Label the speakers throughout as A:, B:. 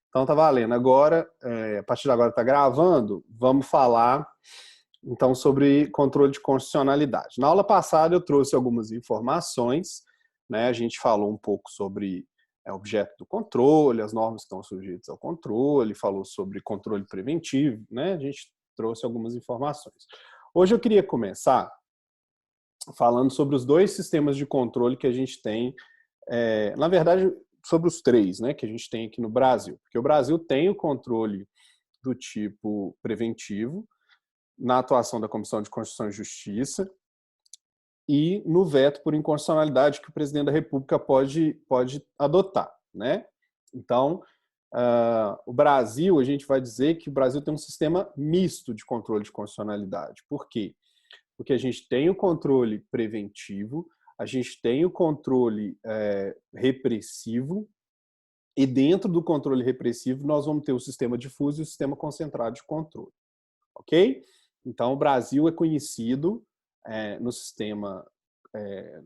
A: Então tá valendo. Agora, a partir de agora tá gravando, vamos falar então sobre controle de constitucionalidade. Na aula passada eu trouxe algumas informações, né? A gente falou um pouco sobre objeto do controle, as normas que estão sujeitas ao controle, falou sobre controle preventivo, né? A gente trouxe algumas informações. Hoje eu queria começar falando sobre os dois sistemas de controle que a gente tem, na verdade, sobre os três, né, que a gente tem aqui no Brasil. Porque o Brasil tem o controle do tipo preventivo, na atuação da Comissão de Constituição e Justiça, e no veto por inconstitucionalidade que o presidente da República pode adotar, né? Então, o Brasil, a gente vai dizer que o Brasil tem um sistema misto de controle de constitucionalidade. Por quê? Porque a gente tem o controle preventivo, a gente tem o controle repressivo, e dentro do controle repressivo nós vamos ter o sistema difuso e o sistema concentrado de controle. Ok? Então, o Brasil é conhecido no sistema,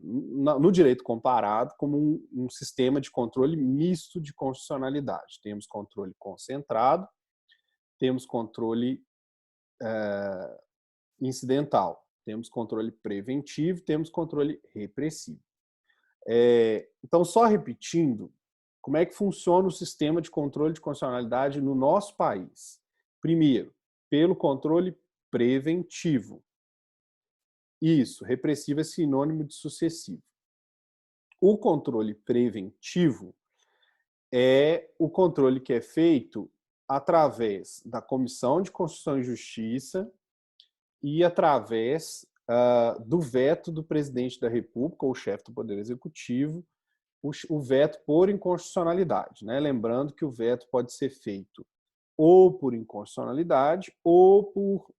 A: no direito comparado, como um sistema de controle misto de constitucionalidade. Temos controle concentrado, temos controle incidental, temos controle preventivo, temos controle repressivo. Então, só repetindo, como é que funciona o sistema de controle de constitucionalidade no nosso país? Primeiro, pelo controle preventivo. Isso, repressivo é sinônimo de sucessivo. O controle preventivo é o controle que é feito através da Comissão de Constituição e Justiça e através do veto do presidente da República, ou chefe do Poder Executivo, o veto por inconstitucionalidade, né? Lembrando que o veto pode ser feito ou por inconstitucionalidade ou por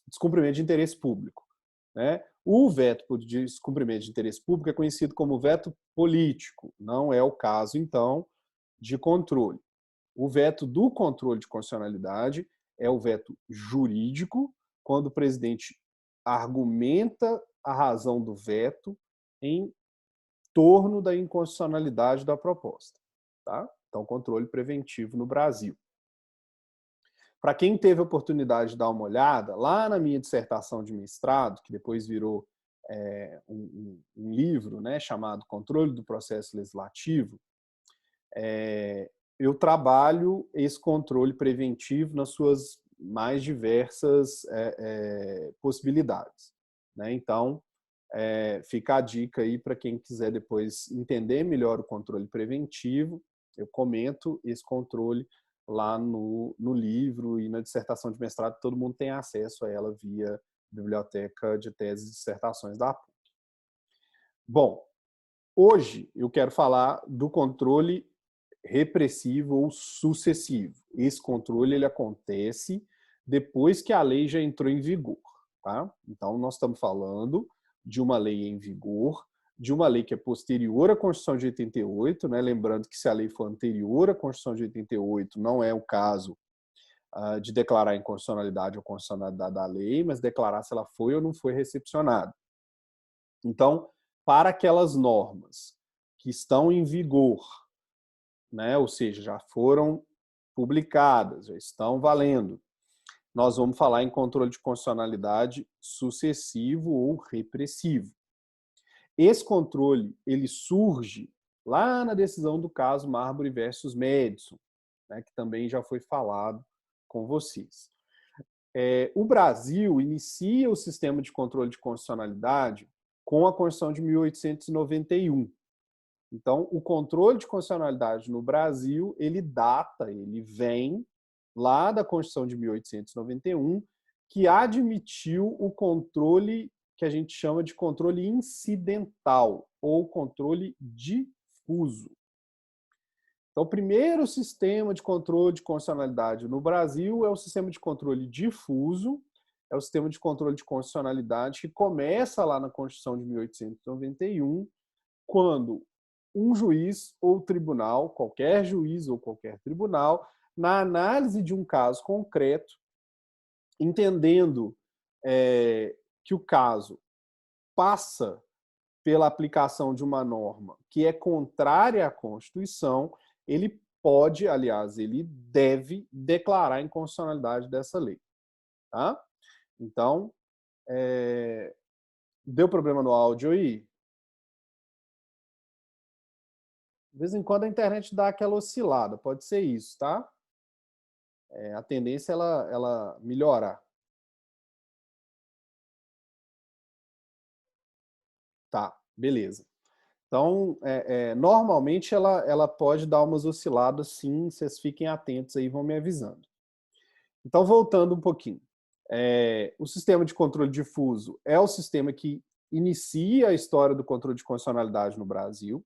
A: descumprimento de interesse público, né? O veto por descumprimento de interesse público é conhecido como veto político, não é o caso, então, de controle. O veto do controle de constitucionalidade é o veto jurídico, quando o presidente argumenta a razão do veto em torno da inconstitucionalidade da proposta. Tá? Então, controle preventivo no Brasil. Para quem teve a oportunidade de dar uma olhada, lá na minha dissertação de mestrado, que depois virou um livro, né, chamado Controle do Processo Legislativo, eu trabalho esse controle preventivo nas suas mais diversas possibilidades. Né? Então, fica a dica aí para quem quiser depois entender melhor o controle preventivo. Eu comento esse controle lá no livro e na dissertação de mestrado, todo mundo tem acesso a ela via Biblioteca de Teses e Dissertações da PUC. Bom, hoje eu quero falar do controle repressivo ou sucessivo. Esse controle ele acontece depois que a lei já entrou em vigor. Tá? Então, nós estamos falando de uma lei em vigor, de uma lei que é posterior à Constituição de 88, né? Lembrando que se a lei for anterior à Constituição de 88, não é o caso de declarar a inconstitucionalidade ou constitucionalidade da lei, mas declarar se ela foi ou não foi recepcionada. Então, para aquelas normas que estão em vigor, né? Ou seja, já foram publicadas, já estão valendo, nós vamos falar em controle de constitucionalidade sucessivo ou repressivo. Esse controle ele surge lá na decisão do caso Marbury versus Madison, né, que também já foi falado com vocês. O Brasil inicia o sistema de controle de constitucionalidade com a Constituição de 1891. Então, o controle de constitucionalidade no Brasil, ele vem lá da Constituição de 1891, que admitiu o controle que a gente chama de controle incidental ou controle difuso. Então, o primeiro sistema de controle de constitucionalidade no Brasil é o sistema de controle difuso, é o sistema de controle de constitucionalidade que começa lá na Constituição de 1891, quando um juiz ou tribunal, qualquer juiz ou qualquer tribunal, na análise de um caso concreto, entendendo que o caso passa pela aplicação de uma norma que é contrária à Constituição, ele pode, aliás, ele deve declarar a inconstitucionalidade dessa lei. Tá? Então, deu problema no áudio aí? De vez em quando a internet dá aquela oscilada, pode ser isso, tá? A tendência é ela melhorar. Tá, beleza. Então, normalmente ela pode dar umas osciladas, sim, vocês fiquem atentos aí, vão me avisando. Então, voltando um pouquinho. O sistema de controle difuso é o sistema que inicia a história do controle de constitucionalidade no Brasil,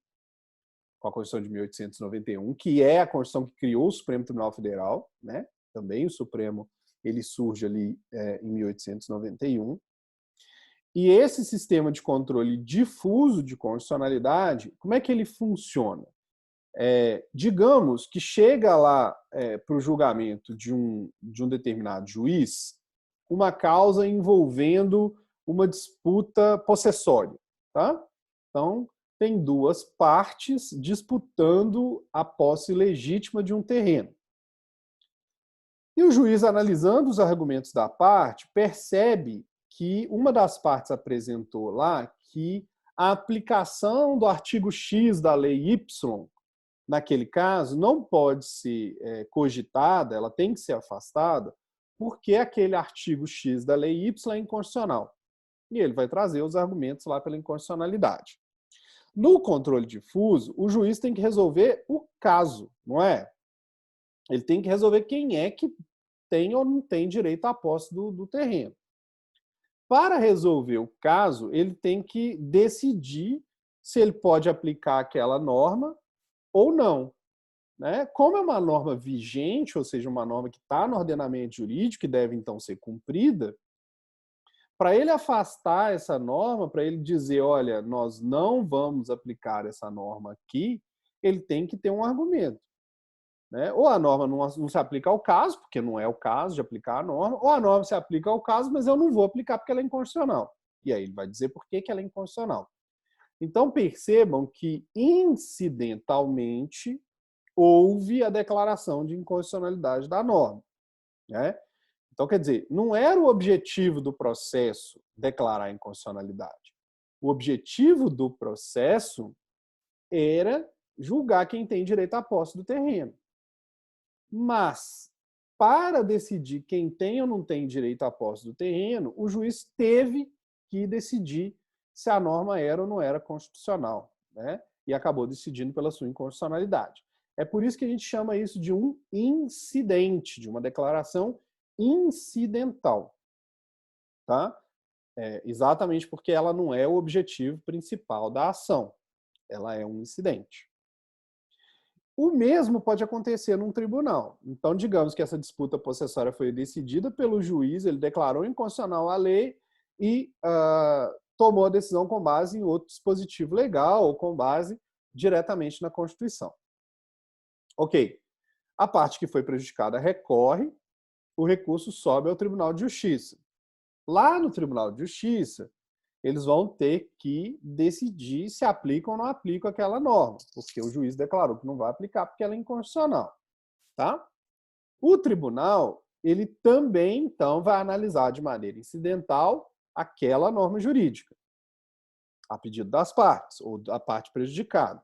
A: com a Constituição de 1891, que é a Constituição que criou o Supremo Tribunal Federal, né? Também o Supremo ele surge ali em 1891. E esse sistema de controle difuso de constitucionalidade, como é que ele funciona? Digamos que chega lá para o julgamento de um determinado juiz uma causa envolvendo uma disputa possessória. Tá? Então, tem duas partes disputando a posse legítima de um terreno. E o juiz, analisando os argumentos da parte, percebe que uma das partes apresentou lá que a aplicação do artigo X da lei Y, naquele caso, não pode ser cogitada, ela tem que ser afastada, porque aquele artigo X da lei Y é inconstitucional. E ele vai trazer os argumentos lá pela inconstitucionalidade. No controle difuso, o juiz tem que resolver o caso, não é? Ele tem que resolver quem é que tem ou não tem direito à posse do terreno. Para resolver o caso, ele tem que decidir se ele pode aplicar aquela norma ou não. Né? Como é uma norma vigente, ou seja, uma norma que está no ordenamento jurídico e deve então ser cumprida, para ele afastar essa norma, para ele dizer, olha, nós não vamos aplicar essa norma aqui, ele tem que ter um argumento. Né? Ou a norma não se aplica ao caso, porque não é o caso de aplicar a norma, ou a norma se aplica ao caso, mas eu não vou aplicar porque ela é inconstitucional. E aí ele vai dizer por que ela é inconstitucional. Então percebam que, incidentalmente, houve a declaração de inconstitucionalidade da norma. Né? Então, quer dizer, não era o objetivo do processo declarar a inconstitucionalidade. O objetivo do processo era julgar quem tem direito à posse do terreno. Mas, para decidir quem tem ou não tem direito à posse do terreno, o juiz teve que decidir se a norma era ou não era constitucional. Né? E acabou decidindo pela sua inconstitucionalidade. É por isso que a gente chama isso de um incidente, de uma declaração incidental. Tá? Exatamente porque ela não é o objetivo principal da ação. Ela é um incidente. O mesmo pode acontecer num tribunal. Então, digamos que essa disputa possessória foi decidida pelo juiz, ele declarou inconstitucional a lei e tomou a decisão com base em outro dispositivo legal ou com base diretamente na Constituição. Ok. A parte que foi prejudicada recorre, o recurso sobe ao Tribunal de Justiça. Lá no Tribunal de Justiça, eles vão ter que decidir se aplicam ou não aplicam aquela norma, porque o juiz declarou que não vai aplicar porque ela é inconstitucional. Tá? O tribunal, ele também, então, vai analisar de maneira incidental aquela norma jurídica, a pedido das partes, ou da parte prejudicada,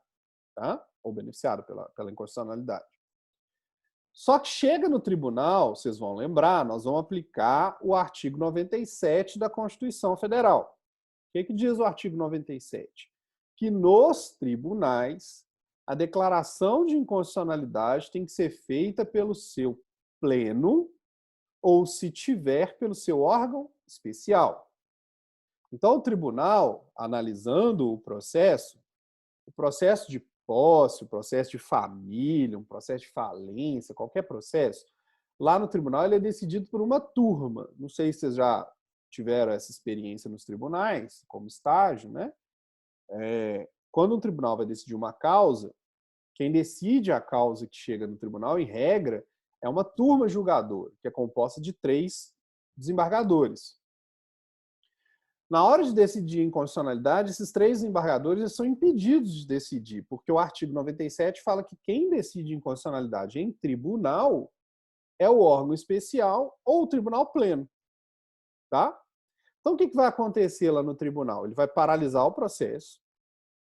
A: tá? Ou beneficiada pela inconstitucionalidade. Só que chega no tribunal, vocês vão lembrar, nós vamos aplicar o artigo 97 da Constituição Federal. O que diz o artigo 97? Que nos tribunais, a declaração de inconstitucionalidade tem que ser feita pelo seu pleno ou, se tiver, pelo seu órgão especial. Então, o tribunal, analisando o processo de posse, o processo de família, um processo de falência, qualquer processo, lá no tribunal ele é decidido por uma turma. Não sei se vocês já tiveram essa experiência nos tribunais, como estágio, né? Quando um tribunal vai decidir uma causa, quem decide a causa que chega no tribunal, em regra, é uma turma julgadora, que é composta de 3 desembargadores. Na hora de decidir inconstitucionalidade, esses 3 desembargadores são impedidos de decidir, porque o artigo 97 fala que quem decide inconstitucionalidade em tribunal é o órgão especial ou o tribunal pleno. Tá? Então, o que vai acontecer lá no tribunal? Ele vai paralisar o processo,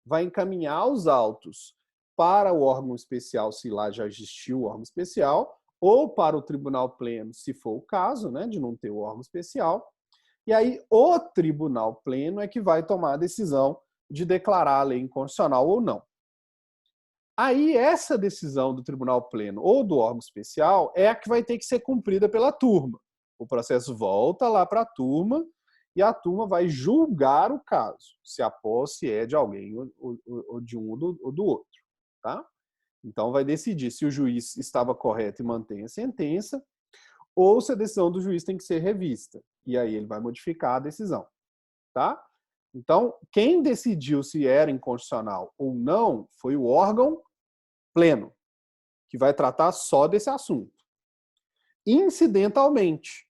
A: vai encaminhar os autos para o órgão especial, se lá já existiu o órgão especial, ou para o tribunal pleno, se for o caso, né, de não ter o órgão especial. E aí, o tribunal pleno é que vai tomar a decisão de declarar a lei inconstitucional ou não. Aí, essa decisão do tribunal pleno ou do órgão especial é a que vai ter que ser cumprida pela turma. O processo volta lá para a turma e a turma vai julgar o caso, se a posse é de alguém ou de um ou do outro. Tá? Então, vai decidir se o juiz estava correto e mantém a sentença ou se a decisão do juiz tem que ser revista. E aí ele vai modificar a decisão. Tá? Então, quem decidiu se era inconstitucional ou não foi o órgão pleno, que vai tratar só desse assunto. Incidentalmente,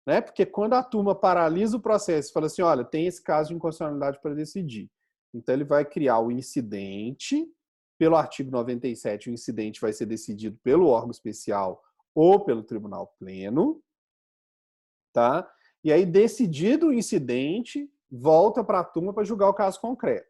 A: né? Porque quando a turma paralisa o processo e fala assim, olha, tem esse caso de inconstitucionalidade para decidir. Então, ele vai criar o incidente, pelo artigo 97, o incidente vai ser decidido pelo órgão especial ou pelo tribunal pleno, tá? E aí, decidido o incidente, volta para a turma para julgar o caso concreto.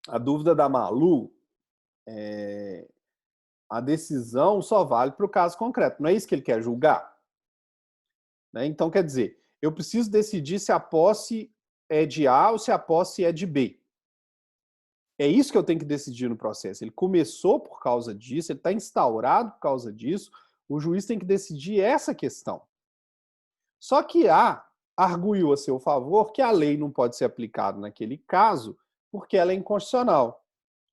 A: A dúvida da Malu é a decisão só vale para o caso concreto. Não é isso que ele quer julgar? Né? Então, quer dizer, eu preciso decidir se a posse é de A ou se a posse é de B. É isso que eu tenho que decidir no processo. Ele começou por causa disso, ele está instaurado por causa disso, o juiz tem que decidir essa questão. Só que A arguiu a seu favor que a lei não pode ser aplicada naquele caso porque ela é inconstitucional.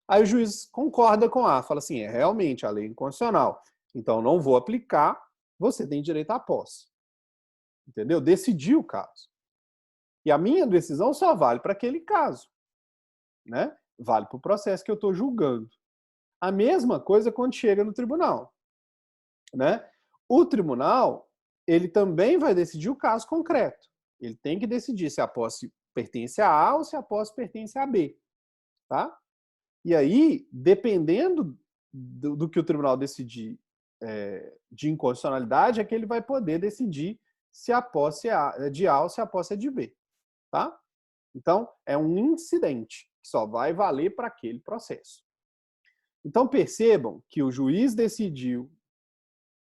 A: Aí o juiz concorda com A, fala assim, realmente, a lei é inconstitucional, então não vou aplicar, você tem direito à posse. Entendeu? Decidiu o caso. E a minha decisão só vale para aquele caso. Né? Vale para o processo que eu estou julgando. A mesma coisa quando chega no tribunal. Né? O tribunal, ele também vai decidir o caso concreto. Ele tem que decidir se a posse pertence a A ou se a posse pertence a B. Tá? E aí, dependendo do que o tribunal decidir de inconstitucionalidade, é que ele vai poder decidir se a posse é de A ou se a posse é de B. Tá? Então, é um incidente que só vai valer para aquele processo. Então, percebam que o juiz decidiu,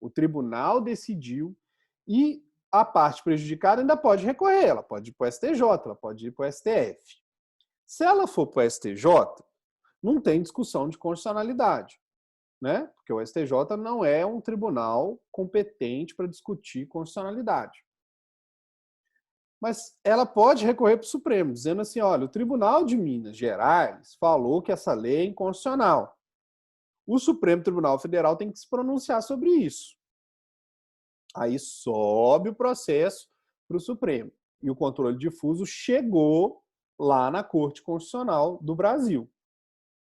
A: o tribunal decidiu e a parte prejudicada ainda pode recorrer. Ela pode ir para o STJ, ela pode ir para o STF. Se ela for para o STJ, não tem discussão de constitucionalidade, né? Porque o STJ não é um tribunal competente para discutir constitucionalidade. Mas ela pode recorrer para o Supremo, dizendo assim, olha, o Tribunal de Minas Gerais falou que essa lei é inconstitucional. O Supremo Tribunal Federal tem que se pronunciar sobre isso. Aí sobe o processo para o Supremo. E o controle difuso chegou lá na Corte Constitucional do Brasil.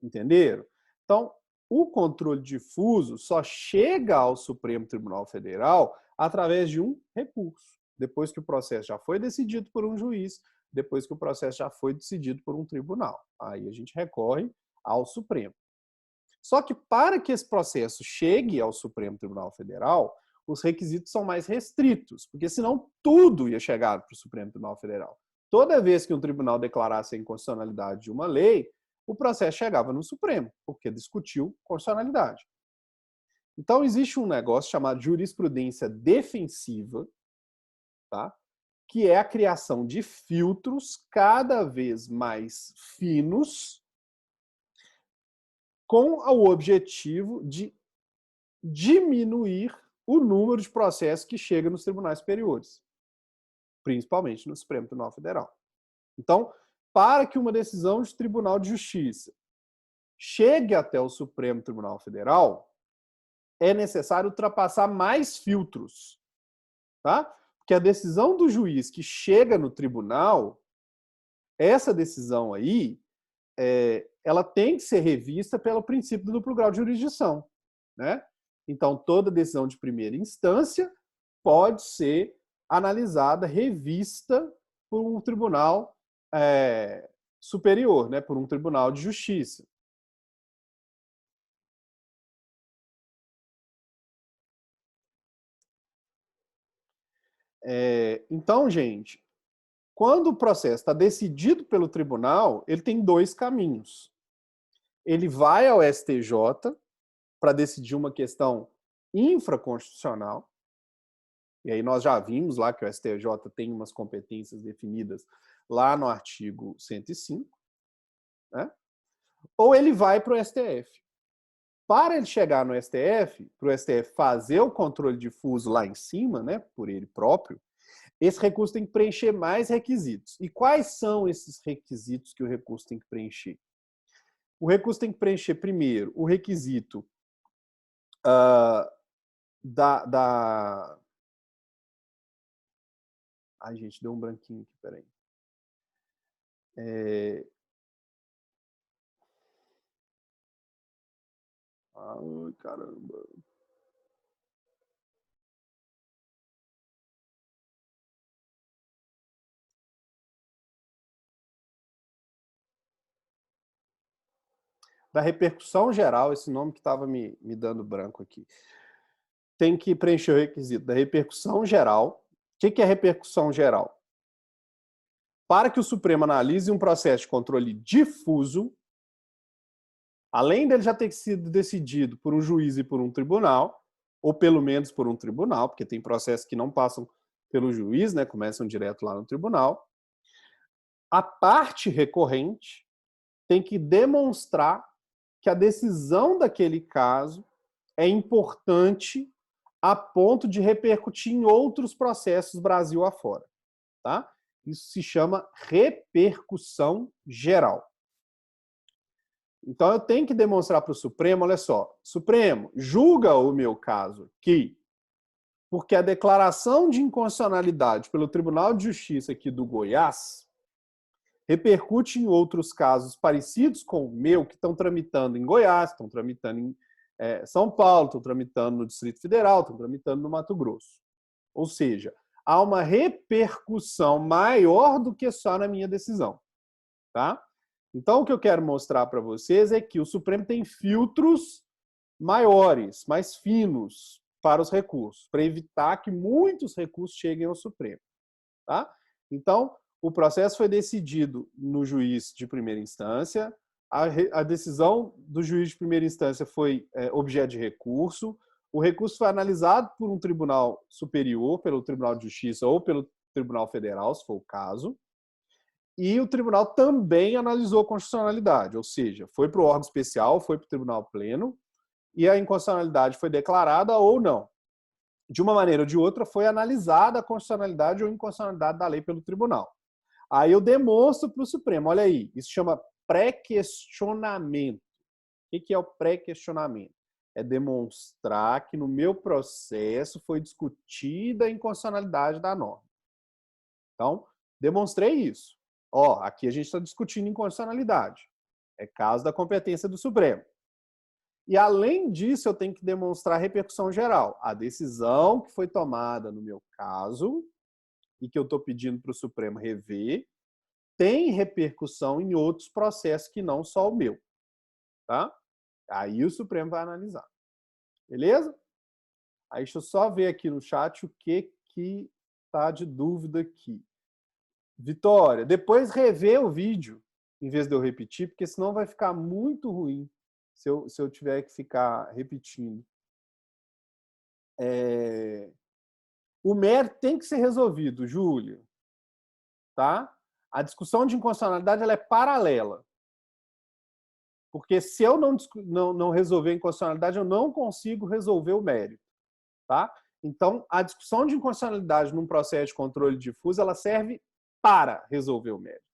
A: Entenderam? Então, o controle difuso só chega ao Supremo Tribunal Federal através de um recurso. Depois que o processo já foi decidido por um juiz, depois que o processo já foi decidido por um tribunal. Aí a gente recorre ao Supremo. Só que para que esse processo chegue ao Supremo Tribunal Federal, os requisitos são mais restritos, porque senão tudo ia chegar para o Supremo Tribunal Federal. Toda vez que um tribunal declarasse a inconstitucionalidade de uma lei, o processo chegava no Supremo, porque discutiu constitucionalidade. Então, existe um negócio chamado jurisprudência defensiva, tá? Que é a criação de filtros cada vez mais finos com o objetivo de diminuir o número de processos que chega nos tribunais superiores, principalmente no Supremo Tribunal Federal. Então, para que uma decisão de Tribunal de Justiça chegue até o Supremo Tribunal Federal, é necessário ultrapassar mais filtros, tá? Porque a decisão do juiz que chega no tribunal, essa decisão aí, ela tem que ser revista pelo princípio do duplo grau de jurisdição, né? Então, toda decisão de primeira instância pode ser analisada, revista por um tribunal superior, né? Por um tribunal de justiça. Então, gente, quando o processo está decidido pelo tribunal, ele tem dois caminhos. Ele vai ao STJ para decidir uma questão infraconstitucional, e aí nós já vimos lá que o STJ tem umas competências definidas lá no artigo 105, né? Ou ele vai para o STF. Para ele chegar no STF, para o STF fazer o controle difuso lá em cima, né, por ele próprio, esse recurso tem que preencher mais requisitos. E quais são esses requisitos que o recurso tem que preencher? O recurso tem que preencher, primeiro, o requisito Ai, gente, deu um branquinho aqui, peraí. Ai, caramba. Da repercussão geral, esse nome que estava me dando branco aqui. Tem que preencher o requisito da repercussão geral. O que é repercussão geral? Para que o Supremo analise um processo de controle difuso, além dele já ter sido decidido por um juiz e por um tribunal, ou pelo menos por um tribunal, porque tem processos que não passam pelo juiz, né, começam direto lá no tribunal, a parte recorrente tem que demonstrar que a decisão daquele caso é importante a ponto de repercutir em outros processos Brasil afora. Tá? Isso se chama repercussão geral. Então eu tenho que demonstrar para o Supremo, olha só, Supremo, julga o meu caso aqui, porque a declaração de inconstitucionalidade pelo Tribunal de Justiça aqui do Goiás repercute em outros casos parecidos com o meu, que estão tramitando em Goiás, estão tramitando em São Paulo, estão tramitando no Distrito Federal, estão tramitando no Mato Grosso. Ou seja, há uma repercussão maior do que só na minha decisão. Tá? Então, o que eu quero mostrar para vocês é que o Supremo tem filtros maiores, mais finos para os recursos, para evitar que muitos recursos cheguem ao Supremo. Tá? Então, o processo foi decidido no juiz de primeira instância, a decisão do juiz de primeira instância foi objeto de recurso, o recurso foi analisado por um tribunal superior, pelo Tribunal de Justiça ou pelo Tribunal Federal, se for o caso, e o tribunal também analisou a constitucionalidade, ou seja, foi para o órgão especial, foi para o tribunal pleno, e a inconstitucionalidade foi declarada ou não. De uma maneira ou de outra, foi analisada a constitucionalidade ou inconstitucionalidade da lei pelo tribunal. Aí eu demonstro para o Supremo, olha aí, isso chama pré-questionamento. O que é o pré-questionamento? É demonstrar que no meu processo foi discutida a inconstitucionalidade da norma. Então, demonstrei isso. Ó, aqui a gente está discutindo inconstitucionalidade. É caso da competência do Supremo. E, além disso, eu tenho que demonstrar a repercussão geral. A decisão que foi tomada no meu caso e que eu estou pedindo para o Supremo rever tem repercussão em outros processos que não só o meu. Tá? Aí o Supremo vai analisar. Beleza? Aí deixa eu só ver aqui no chat o que está de dúvida aqui. Vitória, depois rever o vídeo em vez de eu repetir, porque senão vai ficar muito ruim se eu tiver que ficar repetindo. O mérito tem que ser resolvido, Júlia. Tá? A discussão de inconstitucionalidade ela é paralela. Porque se eu não resolver a inconstitucionalidade, eu não consigo resolver o mérito. Tá? Então, a discussão de inconstitucionalidade num processo de controle difuso, ela serve para resolver o mérito.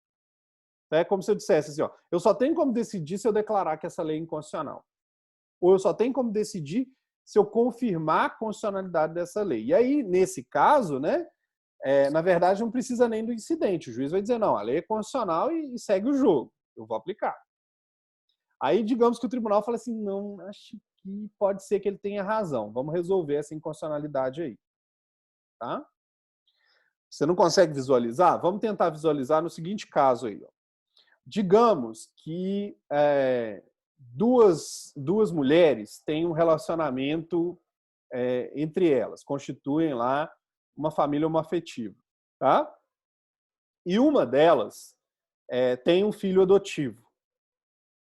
A: É como se eu dissesse assim, ó, eu só tenho como decidir se eu declarar que essa lei é inconstitucional. Ou eu só tenho como decidir se eu confirmar a constitucionalidade dessa lei. E aí, nesse caso, né, na verdade, não precisa nem do incidente. O juiz vai dizer, não, a lei é constitucional e segue o jogo. Eu vou aplicar. Aí, digamos que o tribunal fala assim, não, acho que pode ser que ele tenha razão. Vamos resolver essa inconstitucionalidade aí. Tá? Você não consegue visualizar? Vamos tentar visualizar no seguinte caso aí. Ó. Digamos que duas mulheres têm um relacionamento entre elas, constituem lá uma família homoafetiva. Tá? E uma delas tem um filho adotivo.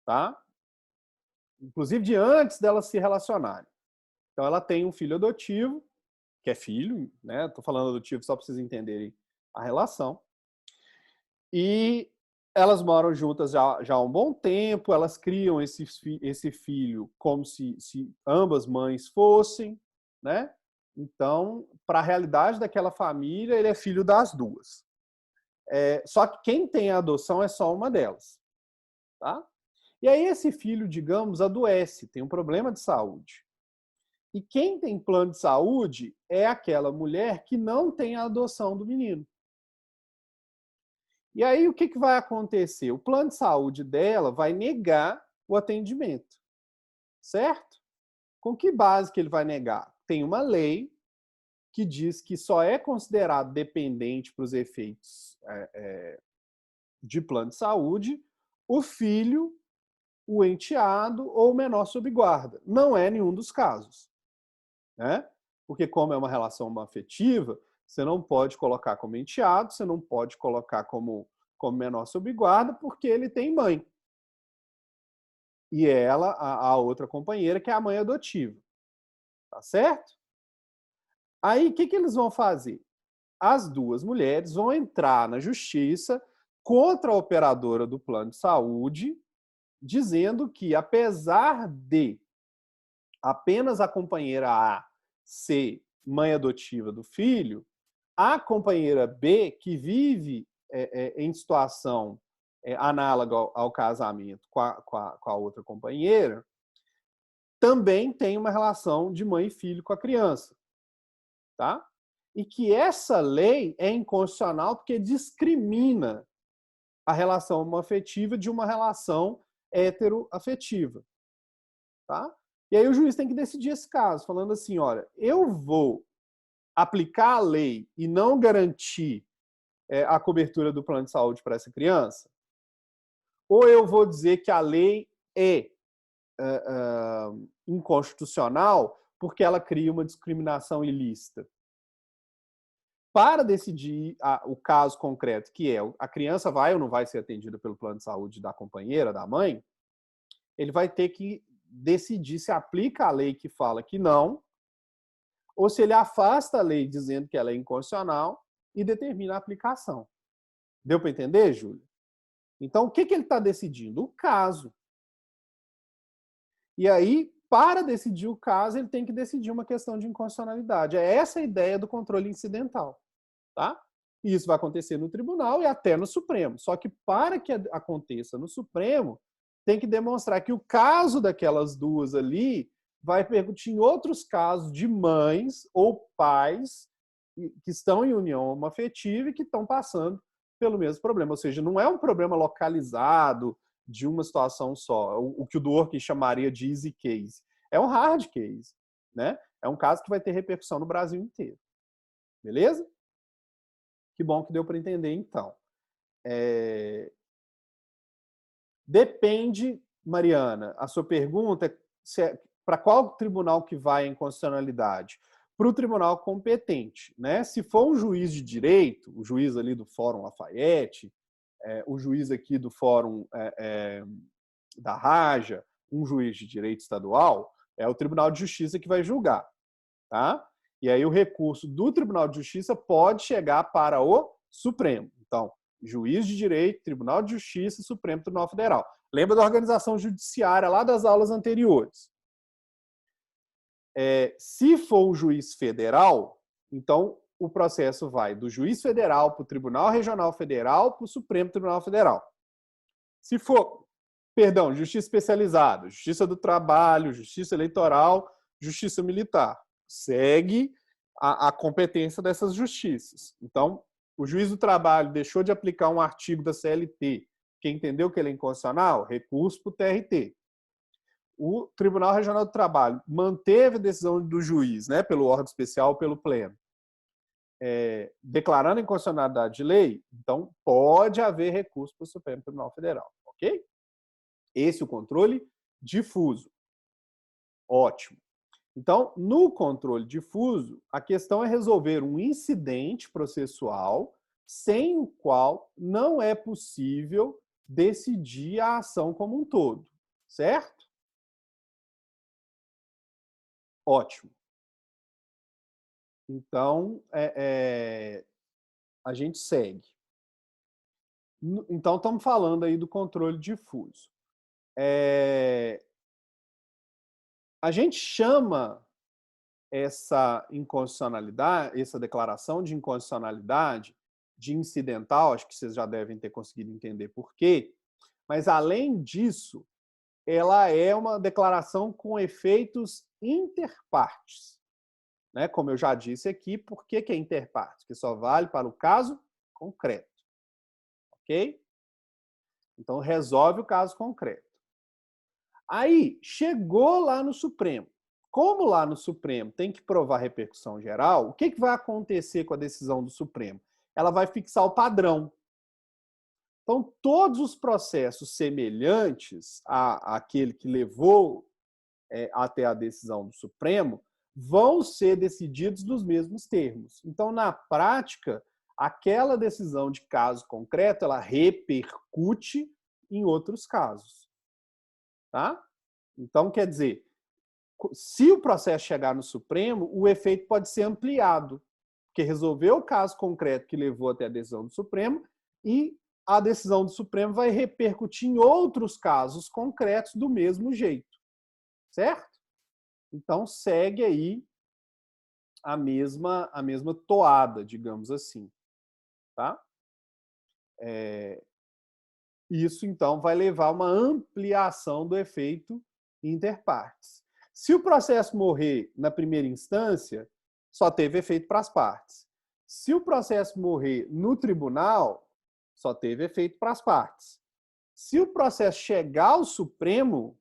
A: Tá? Inclusive de antes delas se relacionarem. Então ela tem um filho adotivo, que é filho, né? Estou falando adotivo só para vocês entenderem a relação. E elas moram juntas já há um bom tempo, elas criam esse filho como se ambas mães fossem, né? Então, para a realidade daquela família, ele é filho das duas. Só que quem tem a adoção é só uma delas. Tá? E aí esse filho, digamos, adoece, tem um problema de saúde. E quem tem plano de saúde é aquela mulher que não tem a adoção do menino. E aí o que vai acontecer? O plano de saúde dela vai negar o atendimento. Certo? Com que base que ele vai negar? Tem uma lei que diz que só é considerado dependente para os efeitos de plano de saúde o filho, o enteado ou o menor sob guarda. Não é nenhum dos casos. Né? Porque como é uma relação afetiva, você não pode colocar como enteado, você não pode colocar como menor sob guarda, porque ele tem mãe. E ela, a outra companheira, que é a mãe adotiva. Tá certo? Aí, o que eles vão fazer? As duas mulheres vão entrar na justiça contra a operadora do plano de saúde, dizendo que, apesar de apenas a companheira A ser mãe adotiva do filho, a companheira B, que vive em situação análoga ao casamento com a outra companheira, também tem uma relação de mãe e filho com a criança. Tá? E que essa lei é inconstitucional porque discrimina a relação homoafetiva de uma relação heteroafetiva. Tá? E aí o juiz tem que decidir esse caso, falando assim, olha, eu vou aplicar a lei e não garantir a cobertura do plano de saúde para essa criança? Ou eu vou dizer que a lei é inconstitucional porque ela cria uma discriminação ilícita? Para decidir o caso concreto, que é a criança vai ou não vai ser atendida pelo plano de saúde da companheira, da mãe, ele vai ter que decidir se aplica a lei que fala que não, ou se ele afasta a lei dizendo que ela é inconstitucional e determina a aplicação. Deu para entender, Júlio? Então, o que ele está decidindo? O caso. E aí, para decidir o caso, ele tem que decidir uma questão de inconstitucionalidade. É essa a ideia do controle incidental. Tá? E isso vai acontecer no tribunal e até no Supremo. Só que para que aconteça no Supremo, tem que demonstrar que o caso daquelas duas ali vai repercutir em outros casos de mães ou pais que estão em união homoafetiva e que estão passando pelo mesmo problema. Ou seja, não é um problema localizado de uma situação só, o que o Dworkin chamaria de easy case. É um hard case. Né? É um caso que vai ter repercussão no Brasil inteiro. Beleza? Que bom que deu para entender, então. Depende, Mariana, a sua pergunta é para qual tribunal que vai a inconstitucionalidade? Para o tribunal competente. Né? Se for um juiz de direito, o juiz ali do Fórum Lafayette, o juiz aqui do Fórum da Raja, um juiz de direito estadual, é o Tribunal de Justiça que vai julgar. Tá? E aí o recurso do Tribunal de Justiça pode chegar para o Supremo. Então, Juiz de Direito, Tribunal de Justiça, Supremo Tribunal Federal. Lembra da organização judiciária lá das aulas anteriores? Se for um juiz federal, então o processo vai do juiz federal para o Tribunal Regional Federal para o Supremo Tribunal Federal. Se for, Justiça Especializada, Justiça do Trabalho, Justiça Eleitoral, Justiça Militar. Segue a competência dessas justiças. Então, o juiz do trabalho deixou de aplicar um artigo da CLT, que entendeu que ele é inconstitucional, recurso para o TRT. o Tribunal Regional do Trabalho manteve a decisão do juiz, né, pelo órgão especial ou pelo pleno, declarando a inconstitucionalidade de lei, então pode haver recurso para o Supremo Tribunal Federal, ok? Esse é o controle difuso. Ótimo. Então, no controle difuso, a questão é resolver um incidente processual sem o qual não é possível decidir a ação como um todo, certo? Ótimo. Então, a gente segue. Então, estamos falando aí do controle difuso. A gente chama essa inconstitucionalidade, essa declaração de inconstitucionalidade, de incidental, acho que vocês já devem ter conseguido entender por quê, mas, além disso, ela é uma declaração com efeitos interpartes. Né? Como eu já disse aqui, por que é interpartes? Porque só vale para o caso concreto. Ok? Então, resolve o caso concreto. Aí, chegou lá no Supremo. Como lá no Supremo tem que provar repercussão geral, o que vai acontecer com a decisão do Supremo? Ela vai fixar o padrão. Então, todos os processos semelhantes àquele que levou até a decisão do Supremo vão ser decididos nos mesmos termos. Então, na prática, aquela decisão de caso concreto, ela repercute em outros casos. Tá? Então, quer dizer, se o processo chegar no Supremo, o efeito pode ser ampliado, porque resolveu o caso concreto que levou até a decisão do Supremo e a decisão do Supremo vai repercutir em outros casos concretos do mesmo jeito. Certo? Então, segue aí a mesma toada, digamos assim. Tá? Isso, então, vai levar a uma ampliação do efeito interpartes. Se o processo morrer na primeira instância, só teve efeito para as partes. Se o processo morrer no tribunal, só teve efeito para as partes. Se o processo chegar ao Supremo,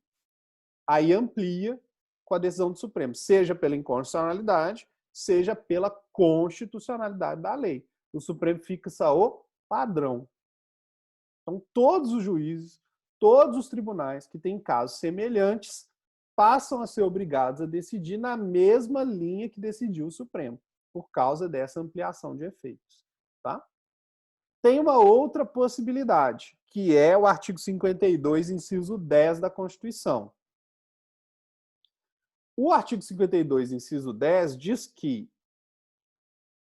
A: aí amplia com a decisão do Supremo, seja pela inconstitucionalidade, seja pela constitucionalidade da lei. O Supremo fixa o padrão. Então, todos os juízes, todos os tribunais que têm casos semelhantes passam a ser obrigados a decidir na mesma linha que decidiu o Supremo, por causa dessa ampliação de efeitos. Tá? Tem uma outra possibilidade, que é o artigo 52, inciso 10 da Constituição. O artigo 52, inciso 10, diz que,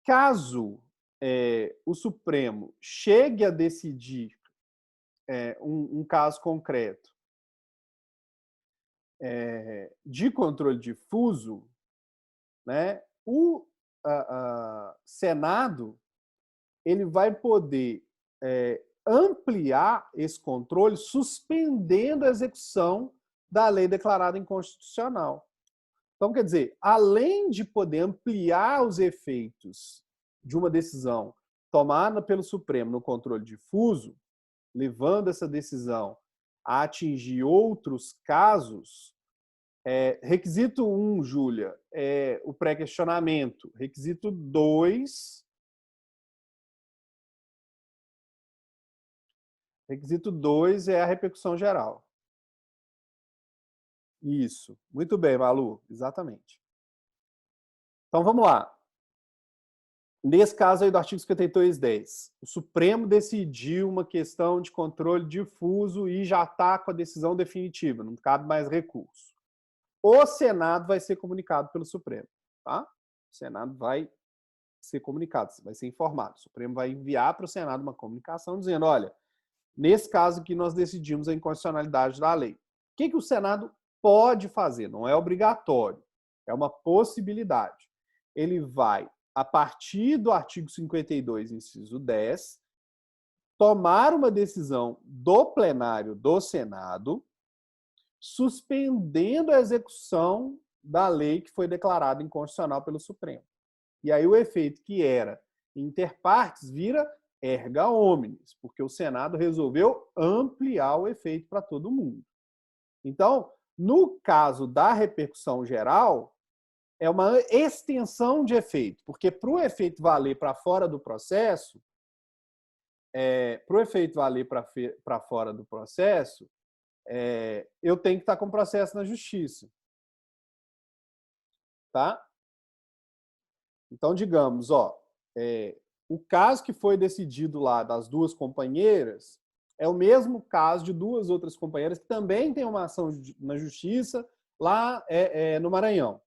A: caso o Supremo chegue a decidir um caso concreto de controle difuso, né, o Senado ele vai poder ampliar esse controle suspendendo a execução da lei declarada inconstitucional. Então, quer dizer, além de poder ampliar os efeitos de uma decisão tomada pelo Supremo no controle difuso, levando essa decisão a atingir outros casos, requisito 1, Júlia, é o pré-questionamento. Requisito 2, é a repercussão geral. Isso. Muito bem, Malu. Exatamente. Então, vamos lá. Nesse caso aí do artigo 52.10, o Supremo decidiu uma questão de controle difuso e já está com a decisão definitiva, não cabe mais recurso. O Senado vai ser comunicado pelo Supremo. Tá? O Senado vai ser comunicado, vai ser informado. O Supremo vai enviar para o Senado uma comunicação dizendo, olha, nesse caso aqui nós decidimos a inconstitucionalidade da lei. O que o Senado pode fazer? Não é obrigatório, é uma possibilidade. Ele vai, a partir do artigo 52, inciso 10, tomar uma decisão do plenário do Senado, suspendendo a execução da lei que foi declarada inconstitucional pelo Supremo. E aí o efeito que era inter partes vira erga omnes, porque o Senado resolveu ampliar o efeito para todo mundo. Então, No caso da repercussão geral, é uma extensão de efeito, porque para o efeito valer para fora do processo, eu tenho que estar com o processo na justiça. Tá? Então, digamos, o caso que foi decidido lá das duas companheiras é o mesmo caso de duas outras companheiras que também têm uma ação na justiça lá no Maranhão.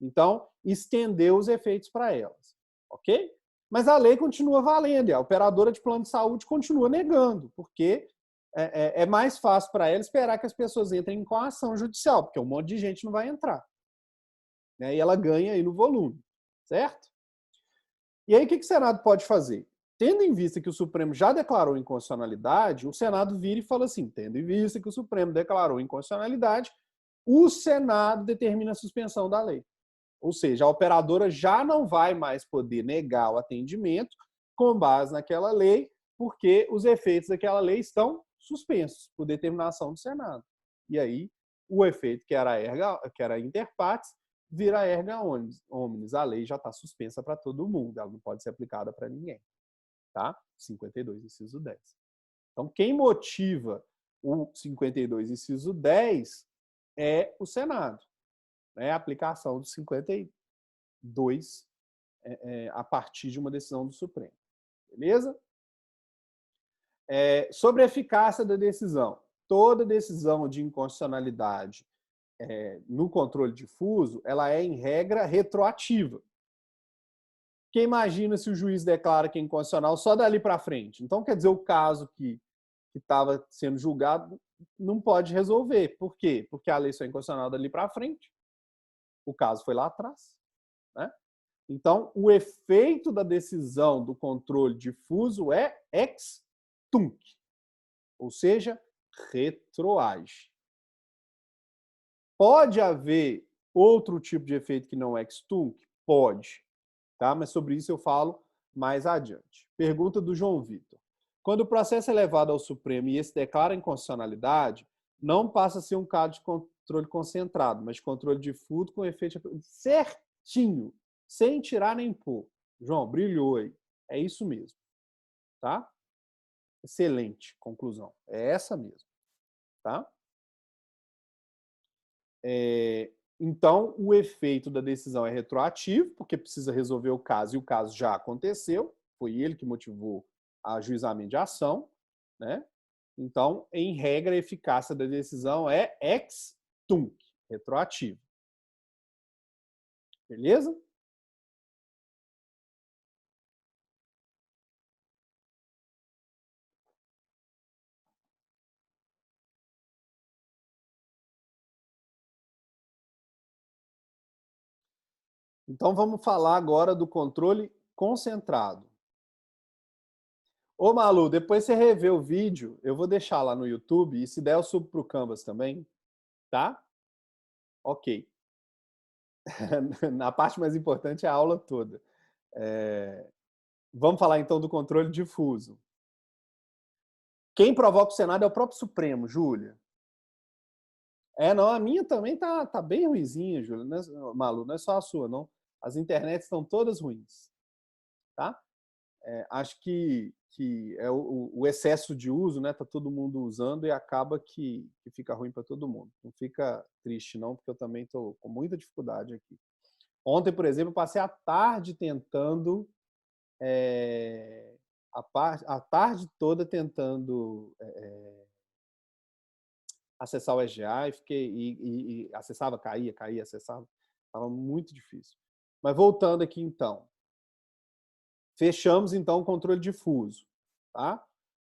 A: Então, estendeu os efeitos para elas. Ok? Mas a lei continua valendo e a operadora de plano de saúde continua negando, porque é mais fácil para ela esperar que as pessoas entrem com a ação judicial, porque um monte de gente não vai entrar. Né? E ela ganha aí no volume, certo? E aí o que o Senado pode fazer? Tendo em vista que o Supremo já declarou inconstitucionalidade, o Senado vira e fala assim, tendo em vista que o Supremo declarou inconstitucionalidade, o Senado determina a suspensão da lei. Ou seja, a operadora já não vai mais poder negar o atendimento com base naquela lei, porque os efeitos daquela lei estão suspensos por determinação do Senado. E aí, o efeito que era inter partes vira erga omnes. A lei já está suspensa para todo mundo, ela não pode ser aplicada para ninguém. Tá? 52, inciso 10. Então, quem motiva o 52, inciso 10 é o Senado. Né? A aplicação do 52 a partir de uma decisão do Supremo. Beleza? Sobre a eficácia da decisão. Toda decisão de inconstitucionalidade no controle difuso, ela é, em regra, retroativa. Porque imagina se o juiz declara que é inconstitucional só dali para frente. Então, quer dizer, o caso que estava sendo julgado não pode resolver. Por quê? Porque a lei só é inconstitucional dali para frente. O caso foi lá atrás. Né? Então, o efeito da decisão do controle difuso é ex tunc, ou seja, retroage. Pode haver outro tipo de efeito que não é ex tunc? Pode. Tá? Mas sobre isso eu falo mais adiante. Pergunta do João Vitor. Quando o processo é levado ao Supremo e esse declara inconstitucionalidade, não passa a ser um caso de controle concentrado, mas de controle difuso com efeito certinho, sem tirar nem pôr. João, brilhou aí. É isso mesmo. Tá? Excelente conclusão. É essa mesmo. Tá? Então, o efeito da decisão é retroativo, porque precisa resolver o caso, e o caso já aconteceu, foi ele que motivou a ajuizamento de ação, né? Então, em regra, a eficácia da decisão é ex tunc, retroativo. Beleza? Então, vamos falar agora do controle concentrado. Ô, Malu, depois você revê o vídeo, eu vou deixar lá no YouTube, e se der eu subo para o Canvas também, tá? Ok. Na parte mais importante é a aula toda. Vamos falar então do controle difuso. Quem provoca o Senado é o próprio Supremo, Júlia. Não, a minha também tá bem ruinzinha, Júlia. Não é, Malu, não é só a sua, não. As internets estão todas ruins. Tá? Acho que é o excesso de uso, né? Tá todo mundo usando e acaba que fica ruim para todo mundo. Não fica triste, não, porque eu também estou com muita dificuldade aqui. Ontem, por exemplo, eu passei a tarde tentando a tarde toda tentando acessar o SGA e acessava, caía, acessava. Estava muito difícil. Mas voltando aqui então. Fechamos então o controle difuso. Tá?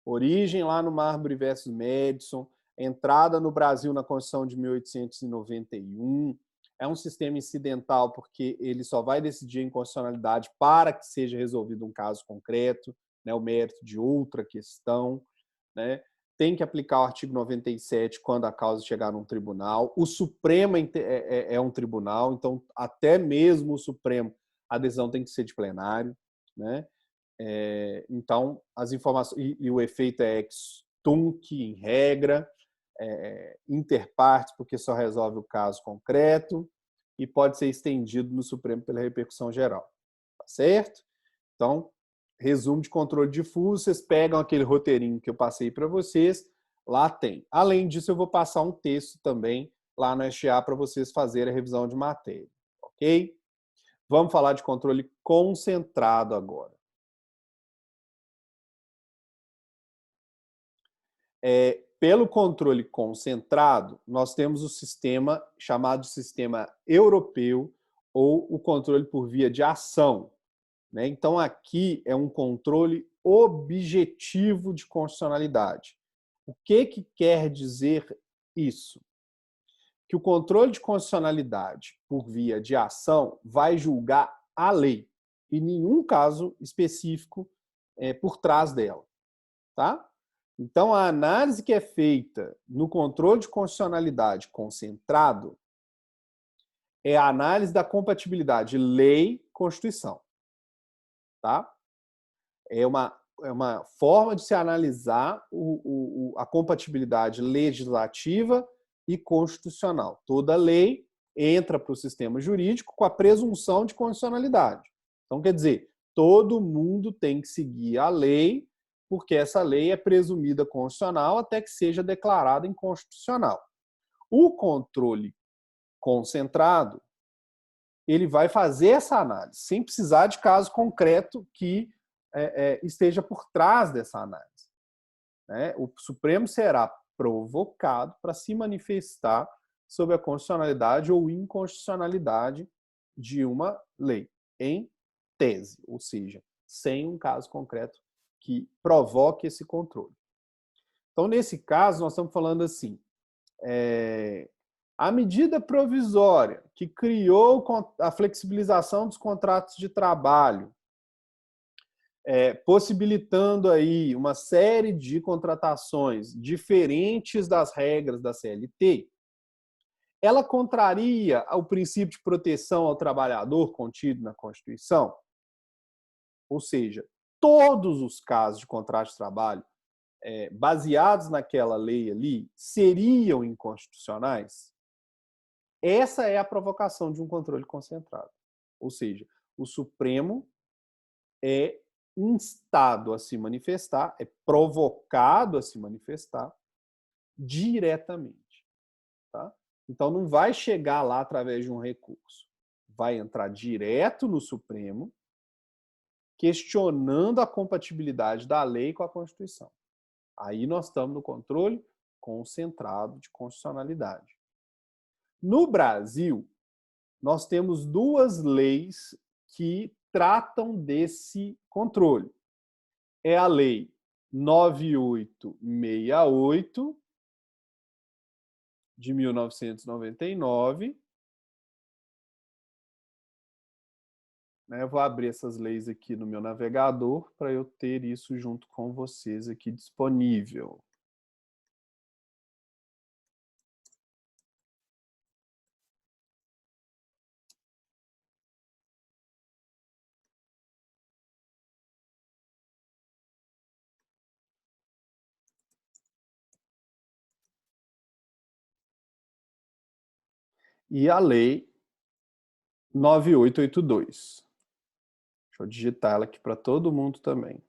A: Origem lá no Marbury versus Madison, entrada no Brasil na Constituição de 1891. É um sistema incidental porque ele só vai decidir a inconstitucionalidade para que seja resolvido um caso concreto, né, o mérito de outra questão. Né? Tem que aplicar o artigo 97 quando a causa chegar num tribunal. O Supremo é um tribunal, então até mesmo o Supremo, a decisão tem que ser de plenário. Né? Então, as informações... E o efeito é ex tunc, em regra. interpartes, porque só resolve o caso concreto, e pode ser estendido no Supremo pela repercussão geral. Tá certo? Então, resumo de controle difuso, vocês pegam aquele roteirinho que eu passei para vocês, lá tem. Além disso, eu vou passar um texto também lá no SGA para vocês fazerem a revisão de matéria, ok? Vamos falar de controle concentrado agora. Pelo controle concentrado, nós temos o sistema chamado sistema europeu ou o controle por via de ação. Né? Então, aqui é um controle objetivo de constitucionalidade. O que quer dizer isso? Que o controle de constitucionalidade por via de ação vai julgar a lei, e nenhum caso específico por trás dela. Tá? Então, a análise que é feita no controle de constitucionalidade concentrado é a análise da compatibilidade lei-constituição. Tá? É uma forma de se analisar a compatibilidade legislativa e constitucional. Toda lei entra para o sistema jurídico com a presunção de constitucionalidade. Então, quer dizer, todo mundo tem que seguir a lei, porque essa lei é presumida constitucional até que seja declarada inconstitucional. O controle concentrado, ele vai fazer essa análise, sem precisar de caso concreto que esteja por trás dessa análise. Né? O Supremo será provocado para se manifestar sobre a constitucionalidade ou inconstitucionalidade de uma lei, em tese, ou seja, sem um caso concreto que provoque esse controle. Então, nesse caso, nós estamos falando assim, a medida provisória que criou a flexibilização dos contratos de trabalho, possibilitando aí uma série de contratações diferentes das regras da CLT, ela contraria o princípio de proteção ao trabalhador contido na Constituição? Ou seja, todos os casos de contrato de trabalho baseados naquela lei ali seriam inconstitucionais? Essa é a provocação de um controle concentrado. Ou seja, o Supremo é instado a se manifestar, é provocado a se manifestar diretamente. Tá? Então, não vai chegar lá através de um recurso. Vai entrar direto no Supremo, questionando a compatibilidade da lei com a Constituição. Aí nós estamos no controle concentrado de constitucionalidade. No Brasil, nós temos duas leis que tratam desse controle. É a Lei 9868, de 1999. Eu vou abrir essas leis aqui no meu navegador para eu ter isso junto com vocês aqui disponível. E a Lei 9882. Deixa eu digitar ela aqui para todo mundo também.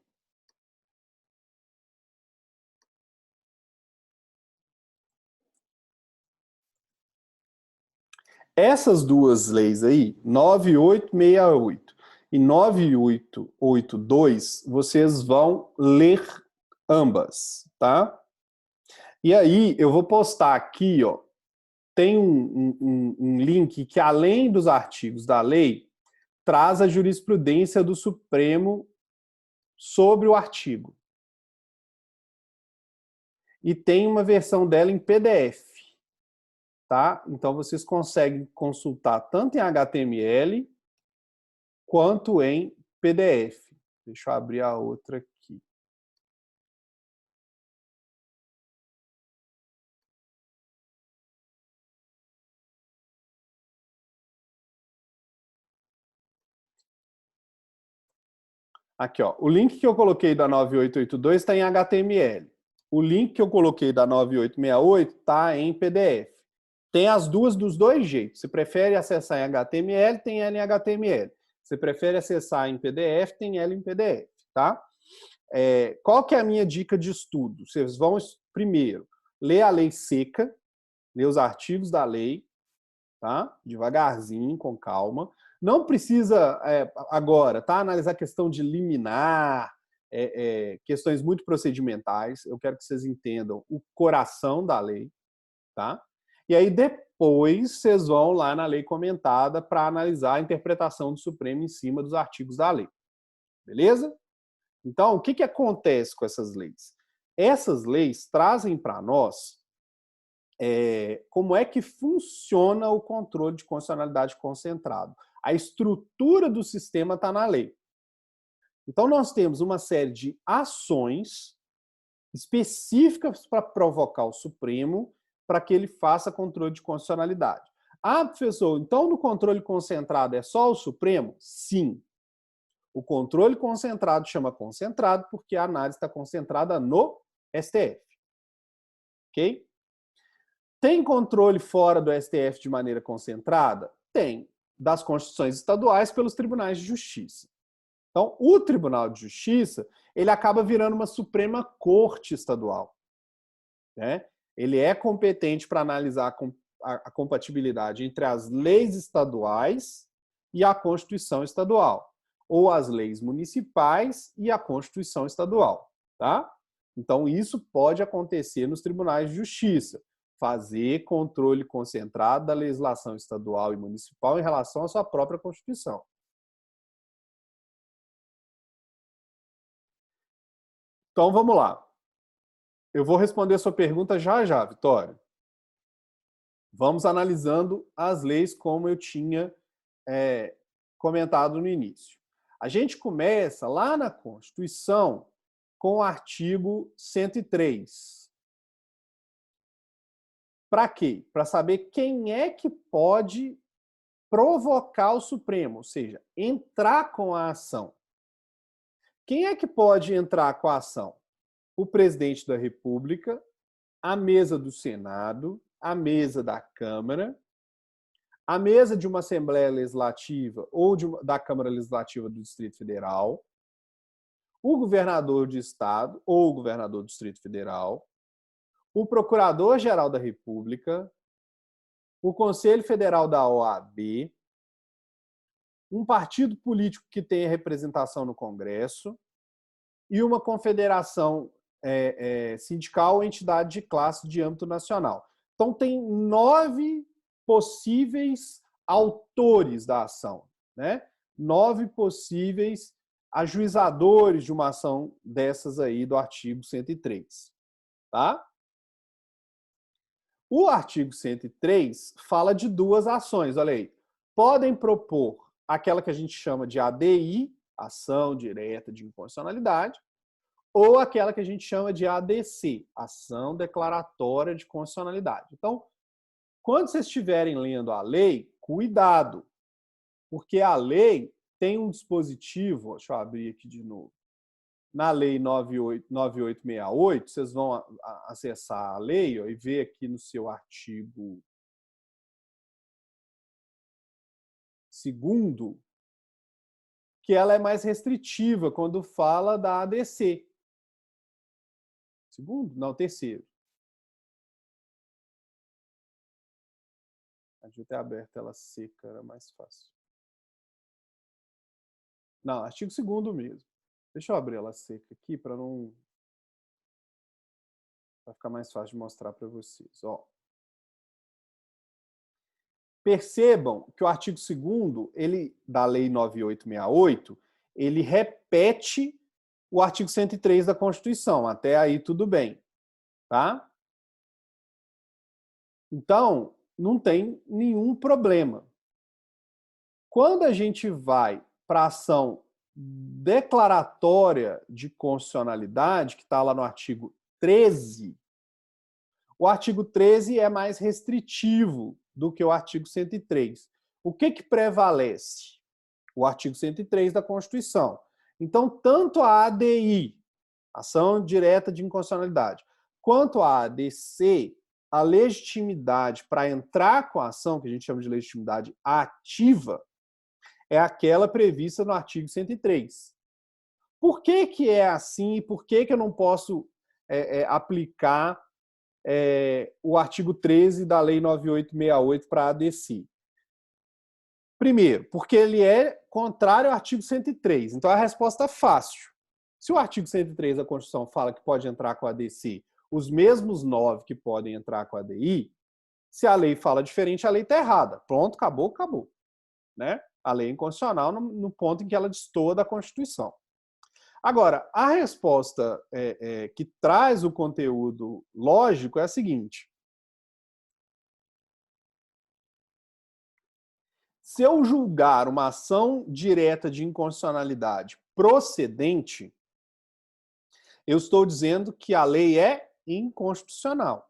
A: Essas duas leis aí, 9868 e 9882, vocês vão ler ambas, tá? E aí, eu vou postar aqui, ó, tem um link que, além dos artigos da lei, traz a jurisprudência do Supremo sobre o artigo. E tem uma versão dela em PDF. Tá? Então, vocês conseguem consultar tanto em HTML quanto em PDF. Deixa eu abrir a outra aqui. Aqui, ó. O link que eu coloquei da 9882 está em HTML. O link que eu coloquei da 9868 está em PDF. Tem as duas dos dois jeitos. Se prefere acessar em HTML, tem ela em HTML. Se prefere acessar em PDF, tem ela em PDF, tá? Qual que é a minha dica de estudo? Vocês vão, primeiro, ler a lei seca, ler os artigos da lei, tá? Devagarzinho, com calma. Não precisa, agora, tá? Analisar a questão de liminar, questões muito procedimentais. Eu quero que vocês entendam o coração da lei, tá? E aí depois vocês vão lá na lei comentada para analisar a interpretação do Supremo em cima dos artigos da lei. Beleza? Então, o que acontece com essas leis? Essas leis trazem para nós como é que funciona o controle de constitucionalidade concentrado. A estrutura do sistema está na lei. Então, nós temos uma série de ações específicas para provocar o Supremo para que ele faça controle de constitucionalidade. Ah, professor, então no controle concentrado é só o Supremo? Sim. O controle concentrado chama concentrado porque a análise está concentrada no STF. Ok? Tem controle fora do STF de maneira concentrada? Tem. Das constituições estaduais pelos tribunais de justiça. Então, o Tribunal de Justiça, ele acaba virando uma Suprema Corte Estadual. Né? Ele é competente para analisar a compatibilidade entre as leis estaduais e a Constituição Estadual, ou as leis municipais e a Constituição Estadual. Tá? Então, isso pode acontecer nos tribunais de justiça, fazer controle concentrado da legislação estadual e municipal em relação à sua própria Constituição. Então, vamos lá. Eu vou responder a sua pergunta já, Vitória. Vamos analisando as leis como eu tinha comentado no início. A gente começa lá na Constituição com o artigo 103. Para quê? Para saber quem é que pode provocar o Supremo, ou seja, entrar com a ação. Quem é que pode entrar com a ação? O presidente da República, a mesa do Senado, a mesa da Câmara, a mesa de uma Assembleia Legislativa ou da Câmara Legislativa do Distrito Federal, o governador de Estado ou o governador do Distrito Federal, o Procurador-Geral da República, o Conselho Federal da OAB, um partido político que tenha representação no Congresso e uma confederação sindical ou entidade de classe de âmbito nacional. Então, tem 9 possíveis autores da ação, né? 9 possíveis ajuizadores de uma ação dessas aí do artigo 103. Tá? O artigo 103 fala de 2 ações, olha aí. Podem propor aquela que a gente chama de ADI, ação direta de inconstitucionalidade, ou aquela que a gente chama de ADC, ação declaratória de constitucionalidade. Então, quando vocês estiverem lendo a lei, cuidado, porque a lei tem um dispositivo, deixa eu abrir aqui de novo, na lei 9868, vocês vão acessar a lei e ver aqui no seu artigo 2º, que ela é mais restritiva quando fala da ADC. 2º? Não, 3º. A gente ter aberto ela seca, era mais fácil. Não, artigo 2º mesmo. Deixa eu abrir ela seca aqui para não... Vai ficar mais fácil de mostrar para vocês. Ó. Percebam que o artigo 2º, ele, da Lei 9868, ele repete o artigo 103 da Constituição. Até aí tudo bem. Tá? Então, não tem nenhum problema. Quando a gente vai para a ação declaratória de constitucionalidade, que está lá no artigo 13, o artigo 13 é mais restritivo do que o artigo 103. O que prevalece? O artigo 103 da Constituição. Então, tanto a ADI, ação direta de inconstitucionalidade, Quanto à ADC, a legitimidade para entrar com a ação, que a gente chama de legitimidade ativa, é aquela prevista no artigo 103. Por que que é assim e por que que eu não posso aplicar o artigo 13 da Lei 9868 para a ADC? Primeiro, porque ele é contrário ao artigo 103. Então, a resposta é fácil. Se o artigo 103 da Constituição fala que pode entrar com a ADC os mesmos 9 que podem entrar com a ADI, se a lei fala diferente, a lei está errada. Pronto, acabou, acabou. Né? A lei é inconstitucional no ponto em que ela destoa da Constituição. Agora, a resposta que traz o conteúdo lógico é a seguinte. Se eu julgar uma ação direta de inconstitucionalidade procedente, eu estou dizendo que a lei é inconstitucional.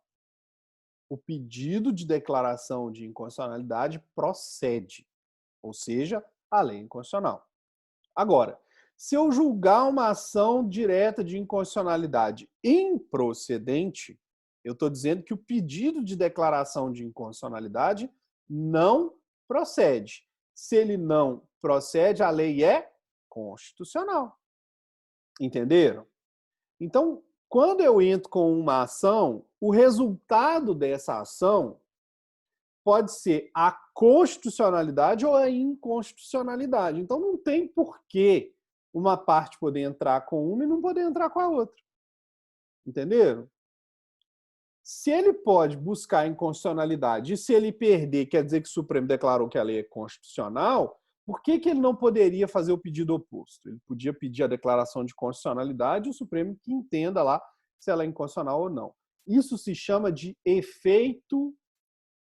A: O pedido de declaração de inconstitucionalidade procede, ou seja, a lei é inconstitucional. Agora, se eu julgar uma ação direta de inconstitucionalidade improcedente, eu estou dizendo que o pedido de declaração de inconstitucionalidade não procede. Se ele não procede, a lei é constitucional. Entenderam? Então, quando eu entro com uma ação, o resultado dessa ação pode ser a constitucionalidade ou a inconstitucionalidade. Então, não tem porquê uma parte poder entrar com uma e não poder entrar com a outra. Entenderam? Se ele pode buscar inconstitucionalidade e se ele perder, quer dizer que o Supremo declarou que a lei é constitucional, por que que ele não poderia fazer o pedido oposto? Ele podia pedir a declaração de constitucionalidade e o Supremo que entenda lá se ela é inconstitucional ou não. Isso se chama de efeito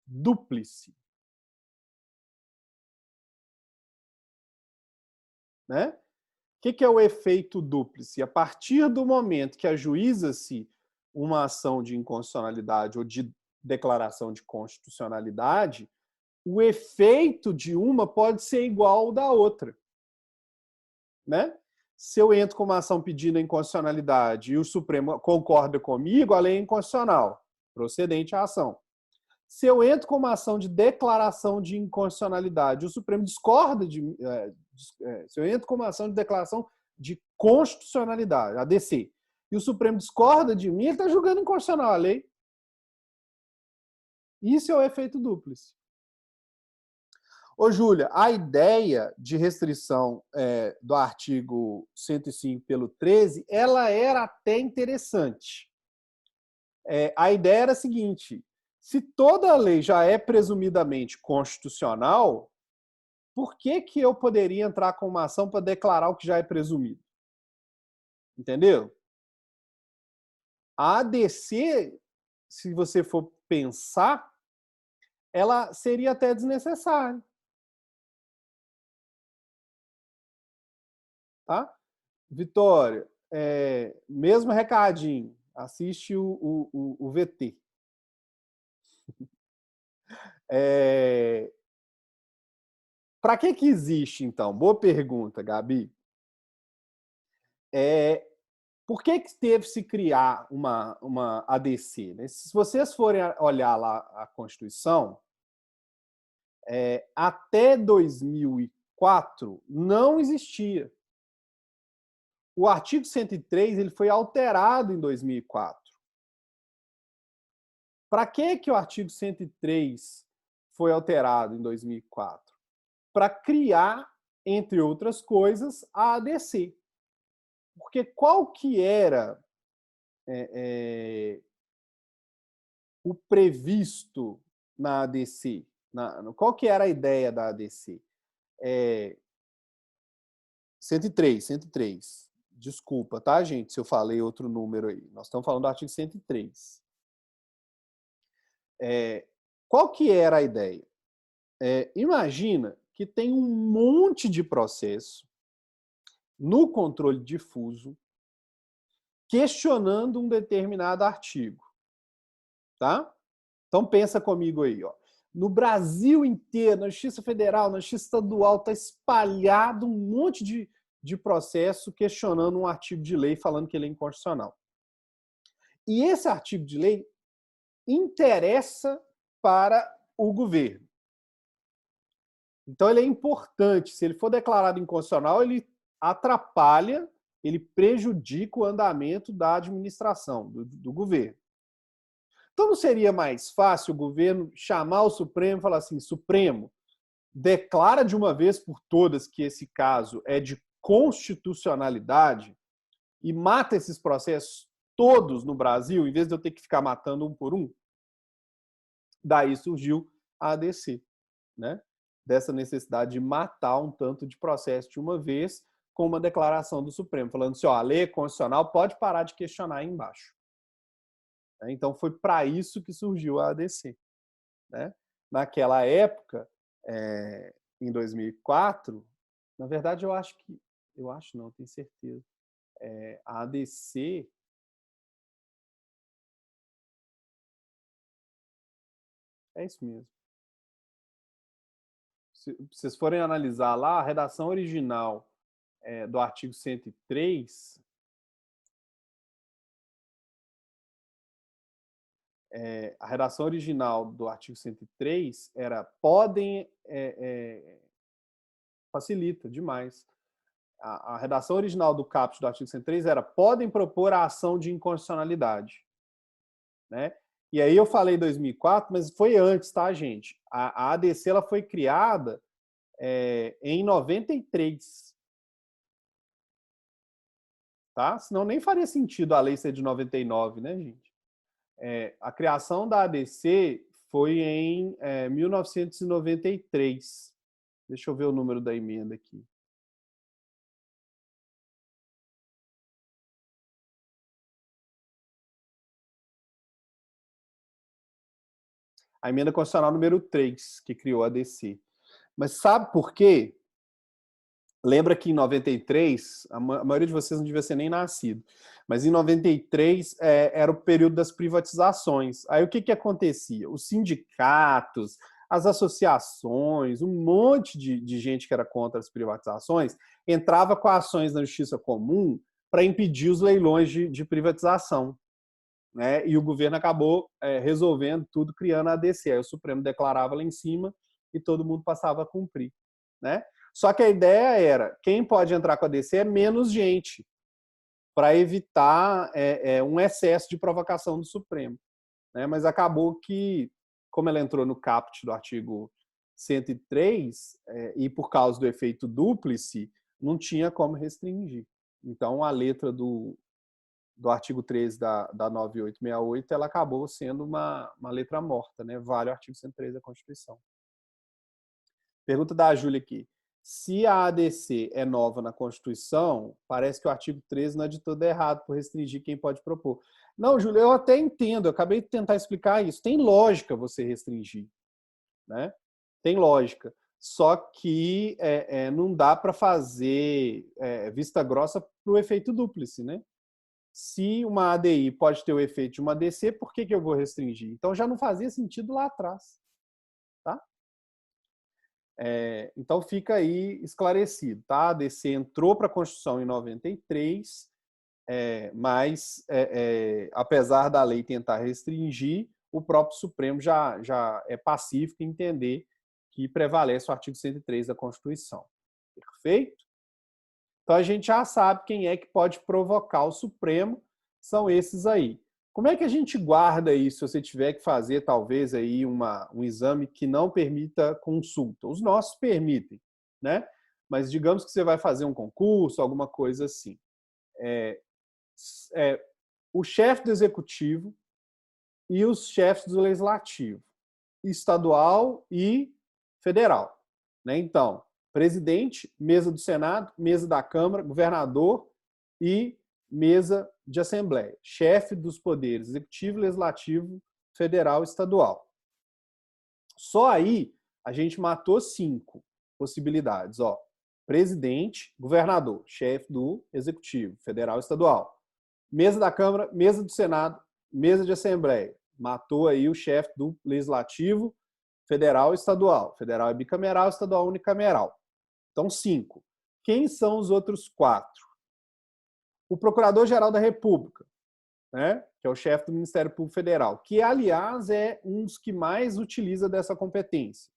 A: dúplice. Né? O que é o efeito dúplice? A partir do momento que ajuiza-se uma ação de inconstitucionalidade ou de declaração de constitucionalidade, o efeito de uma pode ser igual ao da outra. Né? Se eu entro com uma ação pedindo inconstitucionalidade e o Supremo concorda comigo, a lei é inconstitucional, procedente à ação. Se eu entro com uma ação de declaração de inconstitucionalidade, o Supremo discorda de se eu entro com uma ação de declaração de constitucionalidade, ADC, e o Supremo discorda de mim, ele está julgando inconstitucional a lei. Isso é o efeito dúplice. Ô, Júlia, a ideia de restrição do artigo 105 pelo 13, ela era até interessante. A ideia era a seguinte: se toda a lei já é presumidamente constitucional, por que que eu poderia entrar com uma ação para declarar o que já é presumido? Entendeu? A ADC, se você for pensar, ela seria até desnecessária. Tá? Vitória, mesmo recadinho, assiste o VT. Para que existe, então? Boa pergunta, Gabi. Por que teve se criar uma ADC? Né? Se vocês forem olhar lá a Constituição, até 2004 não existia. O artigo 103 ele foi alterado em 2004. Para que o artigo 103 foi alterado em 2004? Para criar, entre outras coisas, a ADC. Porque qual que era o previsto na ADC? Qual que era a ideia da ADC? 103. Desculpa, tá, gente, se eu falei outro número aí. Nós estamos falando do artigo 103. Qual que era a ideia? Imagina que tem um monte de processo no controle difuso questionando um determinado artigo. Tá? Então pensa comigo aí. Ó. No Brasil inteiro, na Justiça Federal, na Justiça Estadual, está espalhado um monte de processo questionando um artigo de lei falando que ele é inconstitucional. E esse artigo de lei interessa para o governo. Então, ele é importante. Se ele for declarado inconstitucional, ele atrapalha, ele prejudica o andamento da administração, do governo. Então, não seria mais fácil o governo chamar o Supremo e falar assim: Supremo, declara de uma vez por todas que esse caso é de constitucionalidade e mata esses processos todos no Brasil, em vez de eu ter que ficar matando um por um? Daí surgiu a ADC, né? Dessa necessidade de matar um tanto de processo de uma vez, com uma declaração do Supremo, falando assim: ó, a lei é constitucional, pode parar de questionar aí embaixo. Então, foi para isso que surgiu a ADC. Né? Naquela época, em 2004, na verdade, eu acho não, tenho certeza, a ADC é isso mesmo. Se vocês forem analisar lá, a redação original do artigo 103, a redação original do artigo 103 era podem, facilita demais. A redação original do caput do artigo 103 era podem propor a ação de inconstitucionalidade. Né? E aí eu falei 2004, mas foi antes, tá, gente? A ADC ela foi criada em 93. Tá? Senão nem faria sentido a lei ser de 99, né, gente? A criação da ADC foi em 1993. Deixa eu ver o número da emenda aqui. A emenda constitucional número 3, que criou a ADC. Mas sabe por quê? Lembra que em 93, a maioria de vocês não devia ser nem nascido, mas em 93 era o período das privatizações. Aí o que acontecia? Os sindicatos, as associações, um monte de gente que era contra as privatizações entrava com ações na justiça comum para impedir os leilões de privatização. Né? E o governo acabou resolvendo tudo, criando a ADC. Aí o Supremo declarava lá em cima e todo mundo passava a cumprir. Né? Só que a ideia era, quem pode entrar com a ADC é menos gente, para evitar um excesso de provocação do Supremo. Né? Mas acabou que, como ela entrou no caput do artigo 103, e por causa do efeito dúplice, não tinha como restringir. Então, a letra do artigo 13 da 9868, ela acabou sendo uma letra morta, né? Vale o artigo 103 da Constituição. Pergunta da Júlia aqui. Se a ADC é nova na Constituição, parece que o artigo 13 não é de todo errado por restringir quem pode propor. Não, Júlia, eu até entendo, eu acabei de tentar explicar isso. Tem lógica você restringir. Né? Tem lógica. Só que não dá para fazer vista grossa para o efeito dúplice. Né? Se uma ADI pode ter o efeito de uma ADC, por que eu vou restringir? Então já não fazia sentido lá atrás. Tá? Então fica aí esclarecido. Tá? A ADC entrou para a Constituição em 93, mas apesar da lei tentar restringir, o próprio Supremo já é pacífico em entender que prevalece o artigo 103 da Constituição. Perfeito? Então a gente já sabe quem é que pode provocar o Supremo, são esses aí. Como é que a gente guarda isso se você tiver que fazer, talvez, aí um exame que não permita consulta? Os nossos permitem, né? Mas digamos que você vai fazer um concurso, alguma coisa assim. O chefe do Executivo e os chefes do Legislativo, estadual e federal. Né? Então, presidente, mesa do Senado, mesa da Câmara, governador e mesa de Assembleia. Chefe dos poderes executivo, legislativo, federal e estadual. Só aí a gente matou 5 possibilidades. Ó, presidente, governador, chefe do executivo, federal e estadual. Mesa da Câmara, mesa do Senado, mesa de Assembleia. Matou aí o chefe do legislativo, federal e estadual. Federal é bicameral, estadual unicameral. Então, 5. Quem são os outros 4? O Procurador-Geral da República. né, que é o chefe do Ministério Público Federal, que, aliás, é um dos que mais utiliza dessa competência.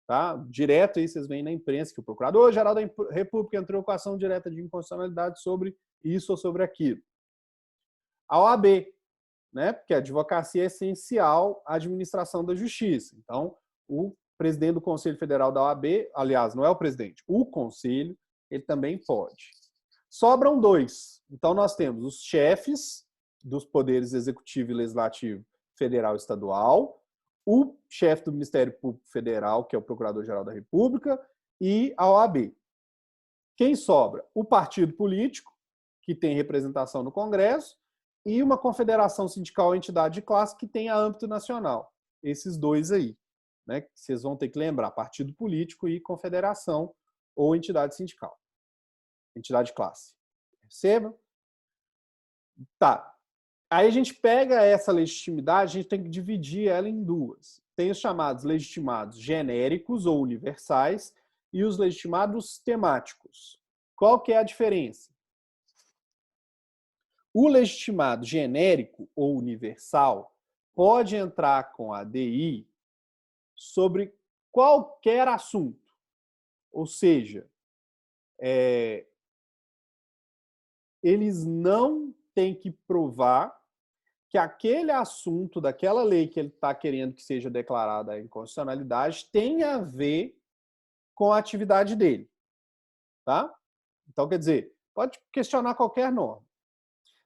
A: Tá? Direto aí vocês veem na imprensa que o Procurador-Geral da República entrou com ação direta de inconstitucionalidade sobre isso ou sobre aquilo. A OAB, né, porque a advocacia é essencial à administração da justiça. Então, o presidente do Conselho Federal da OAB, aliás, não é o presidente, o Conselho, ele também pode. Sobram dois. Então, nós temos os chefes dos poderes executivo e legislativo federal e estadual, o chefe do Ministério Público Federal, que é o Procurador-Geral da República, e a OAB. Quem sobra? O partido político, que tem representação no Congresso, e uma confederação sindical ou entidade de classe que tem a âmbito nacional. Esses dois aí, né, que vocês vão ter que lembrar, partido político e confederação ou entidade sindical. Entidade de classe. Perceba? Tá. Aí a gente pega essa legitimidade, a gente tem que dividir ela em duas. Tem os chamados legitimados genéricos ou universais e os legitimados temáticos. Qual que é a diferença? O legitimado genérico ou universal pode entrar com a ADI sobre qualquer assunto. Ou seja, eles não têm que provar que aquele assunto daquela lei que ele está querendo que seja declarada a inconstitucionalidade tem a ver com a atividade dele. Tá? Então, quer dizer, pode questionar qualquer norma.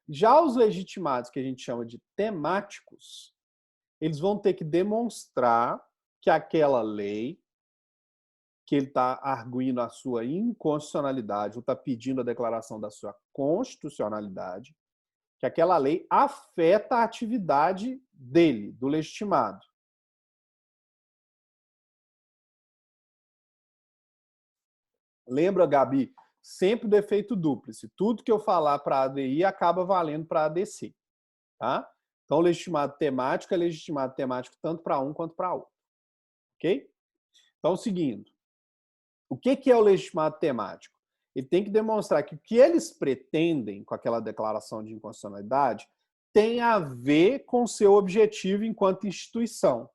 A: Já os legitimados, que a gente chama de temáticos, eles vão ter que demonstrar que aquela lei, que ele está arguindo a sua inconstitucionalidade, ou está pedindo a declaração da sua constitucionalidade, que aquela lei afeta a atividade dele, do legitimado. Lembra, Gabi, sempre do efeito dúplice. Tudo que eu falar para a ADI acaba valendo para a ADC. Tá? Então, legitimado temático é legitimado temático tanto para um quanto para outro. Ok? Então, seguindo. O que é o legitimado temático? Ele tem que demonstrar que o que eles pretendem com aquela declaração de inconstitucionalidade tem a ver com seu objetivo enquanto instituição.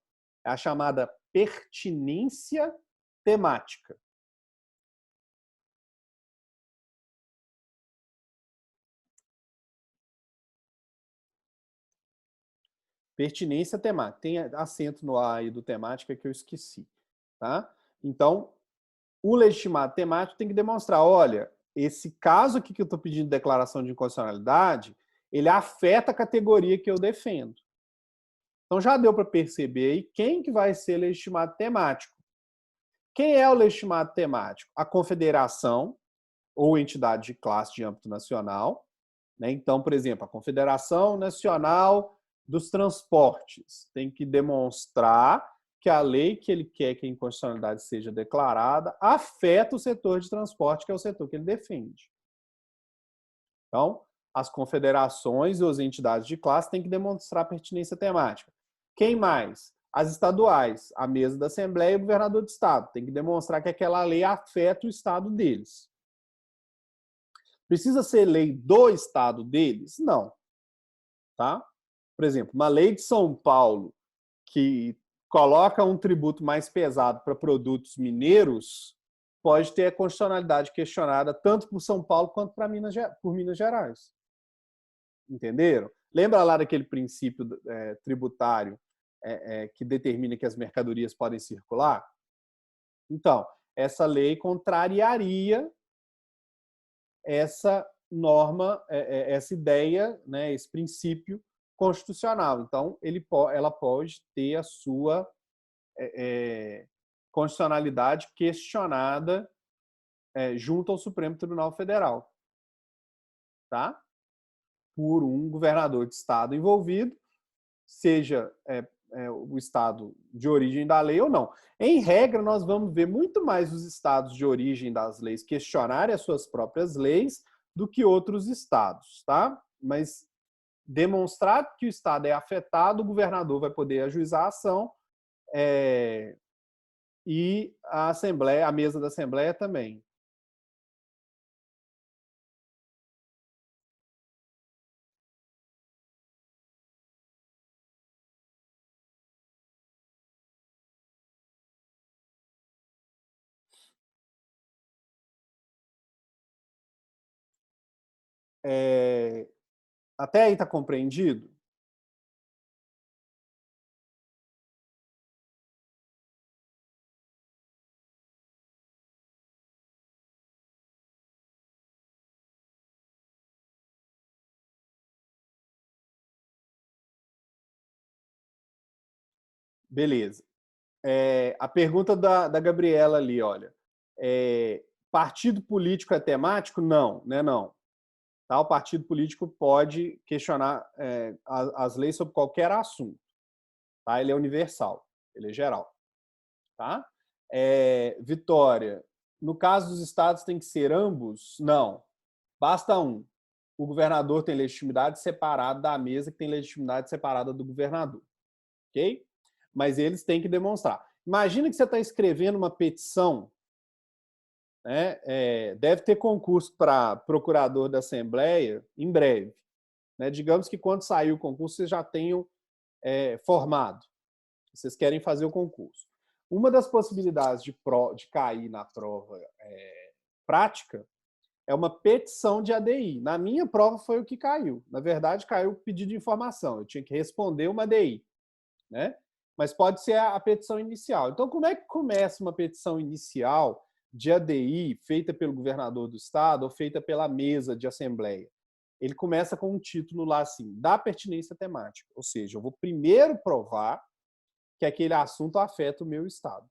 A: É a chamada pertinência temática. Pertinência temática. Tem acento no A aí do temática que eu esqueci. Tá? Então, o legitimado temático tem que demonstrar, olha, esse caso aqui que eu estou pedindo declaração de inconstitucionalidade, ele afeta a categoria que eu defendo. Então já deu para perceber aí quem que vai ser legitimado temático. Quem é o legitimado temático? A confederação ou entidade de classe de âmbito nacional. Né? Então, por exemplo, a Confederação Nacional dos Transportes tem que demonstrar que a lei que ele quer que a inconstitucionalidade seja declarada afeta o setor de transporte, que é o setor que ele defende. Então, as confederações e as entidades de classe têm que demonstrar pertinência temática. Quem mais? As estaduais, a mesa da Assembleia e o governador do Estado. Tem que demonstrar que aquela lei afeta o Estado deles. Precisa ser lei do Estado deles? Não. Tá? Por exemplo, uma lei de São Paulo que coloca um tributo mais pesado para produtos mineiros pode ter a constitucionalidade questionada tanto por São Paulo quanto por Minas Gerais. Entenderam? Lembra lá daquele princípio tributário que determina que as mercadorias podem circular? Então, essa lei contrariaria essa norma, essa ideia, né, esse princípio constitucional. Então, ela pode ter a sua constitucionalidade questionada junto ao Supremo Tribunal Federal, tá? Por um governador de estado envolvido, seja o estado de origem da lei ou não. Em regra, nós vamos ver muito mais os estados de origem das leis questionarem as suas próprias leis do que outros estados, tá? Mas demonstrar que o estado é afetado, o governador vai poder ajuizar a ação e a Assembleia, a mesa da Assembleia também. Até aí está compreendido? Beleza. A pergunta da Gabriela ali, olha. Partido político é temático? Não, né? Não. Tá? O partido político pode questionar as leis sobre qualquer assunto. Tá? Ele é universal, ele é geral. Tá? Vitória, no caso dos estados tem que ser ambos? Não. Basta um. O governador tem legitimidade separada da mesa que tem legitimidade separada do governador. Ok? Mas eles têm que demonstrar. Imagina que você está escrevendo uma petição, né? Deve ter concurso para procurador da Assembleia em breve. Né? Digamos que quando sair o concurso, vocês já tenham formado. Vocês querem fazer o concurso. Uma das possibilidades de cair na prova prática é uma petição de ADI. Na minha prova foi o que caiu. Na verdade, caiu o pedido de informação. Eu tinha que responder uma ADI. Né? Mas pode ser a petição inicial. Então, como é que começa uma petição inicial de ADI feita pelo governador do estado ou feita pela mesa de assembleia? Ele começa com um título lá assim, da pertinência temática. Ou seja, eu vou primeiro provar que aquele assunto afeta o meu estado.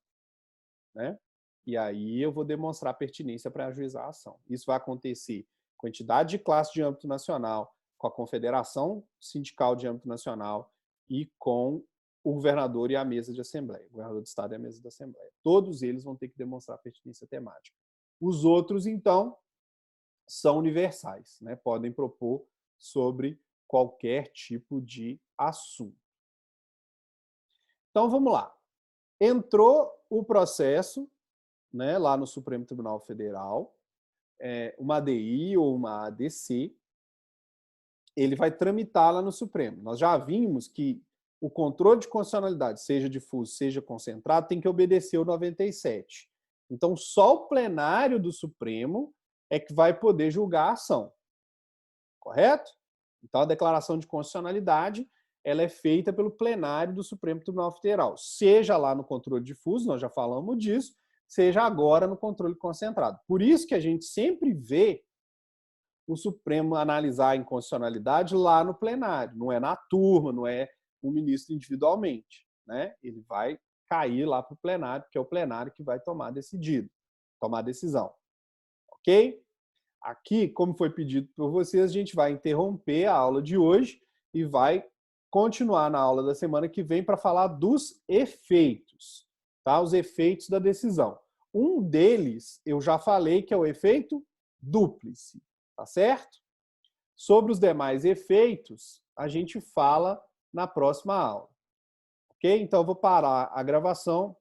A: Né? E aí eu vou demonstrar pertinência para ajuizar a ação. Isso vai acontecer com a entidade de classe de âmbito nacional, com a confederação sindical de âmbito nacional e com o governador e a mesa de assembleia. O governador do estado e a mesa da assembleia. Todos eles vão ter que demonstrar pertinência temática. Os outros, então, são universais, né? Podem propor sobre qualquer tipo de assunto. Então, vamos lá. Entrou o processo, né, lá no Supremo Tribunal Federal, uma ADI ou uma ADC, ele vai tramitar lá no Supremo. Nós já vimos que o controle de constitucionalidade, seja difuso, seja concentrado, tem que obedecer o 97. Então, só o plenário do Supremo é que vai poder julgar a ação. Correto? Então, a declaração de constitucionalidade ela é feita pelo plenário do Supremo Tribunal Federal, seja lá no controle difuso, nós já falamos disso, seja agora no controle concentrado. Por isso que a gente sempre vê o Supremo analisar a inconstitucionalidade lá no plenário, não é na turma, não é o ministro individualmente. Né? Ele vai cair lá para o plenário, porque é o plenário que vai tomar a decisão. Ok? Aqui, como foi pedido por vocês, a gente vai interromper a aula de hoje e vai continuar na aula da semana que vem para falar dos efeitos, tá? Os efeitos da decisão. Um deles, eu já falei, que é o efeito dúplice, tá certo? Sobre os demais efeitos, a gente fala na próxima aula. Ok? Então, eu vou parar a gravação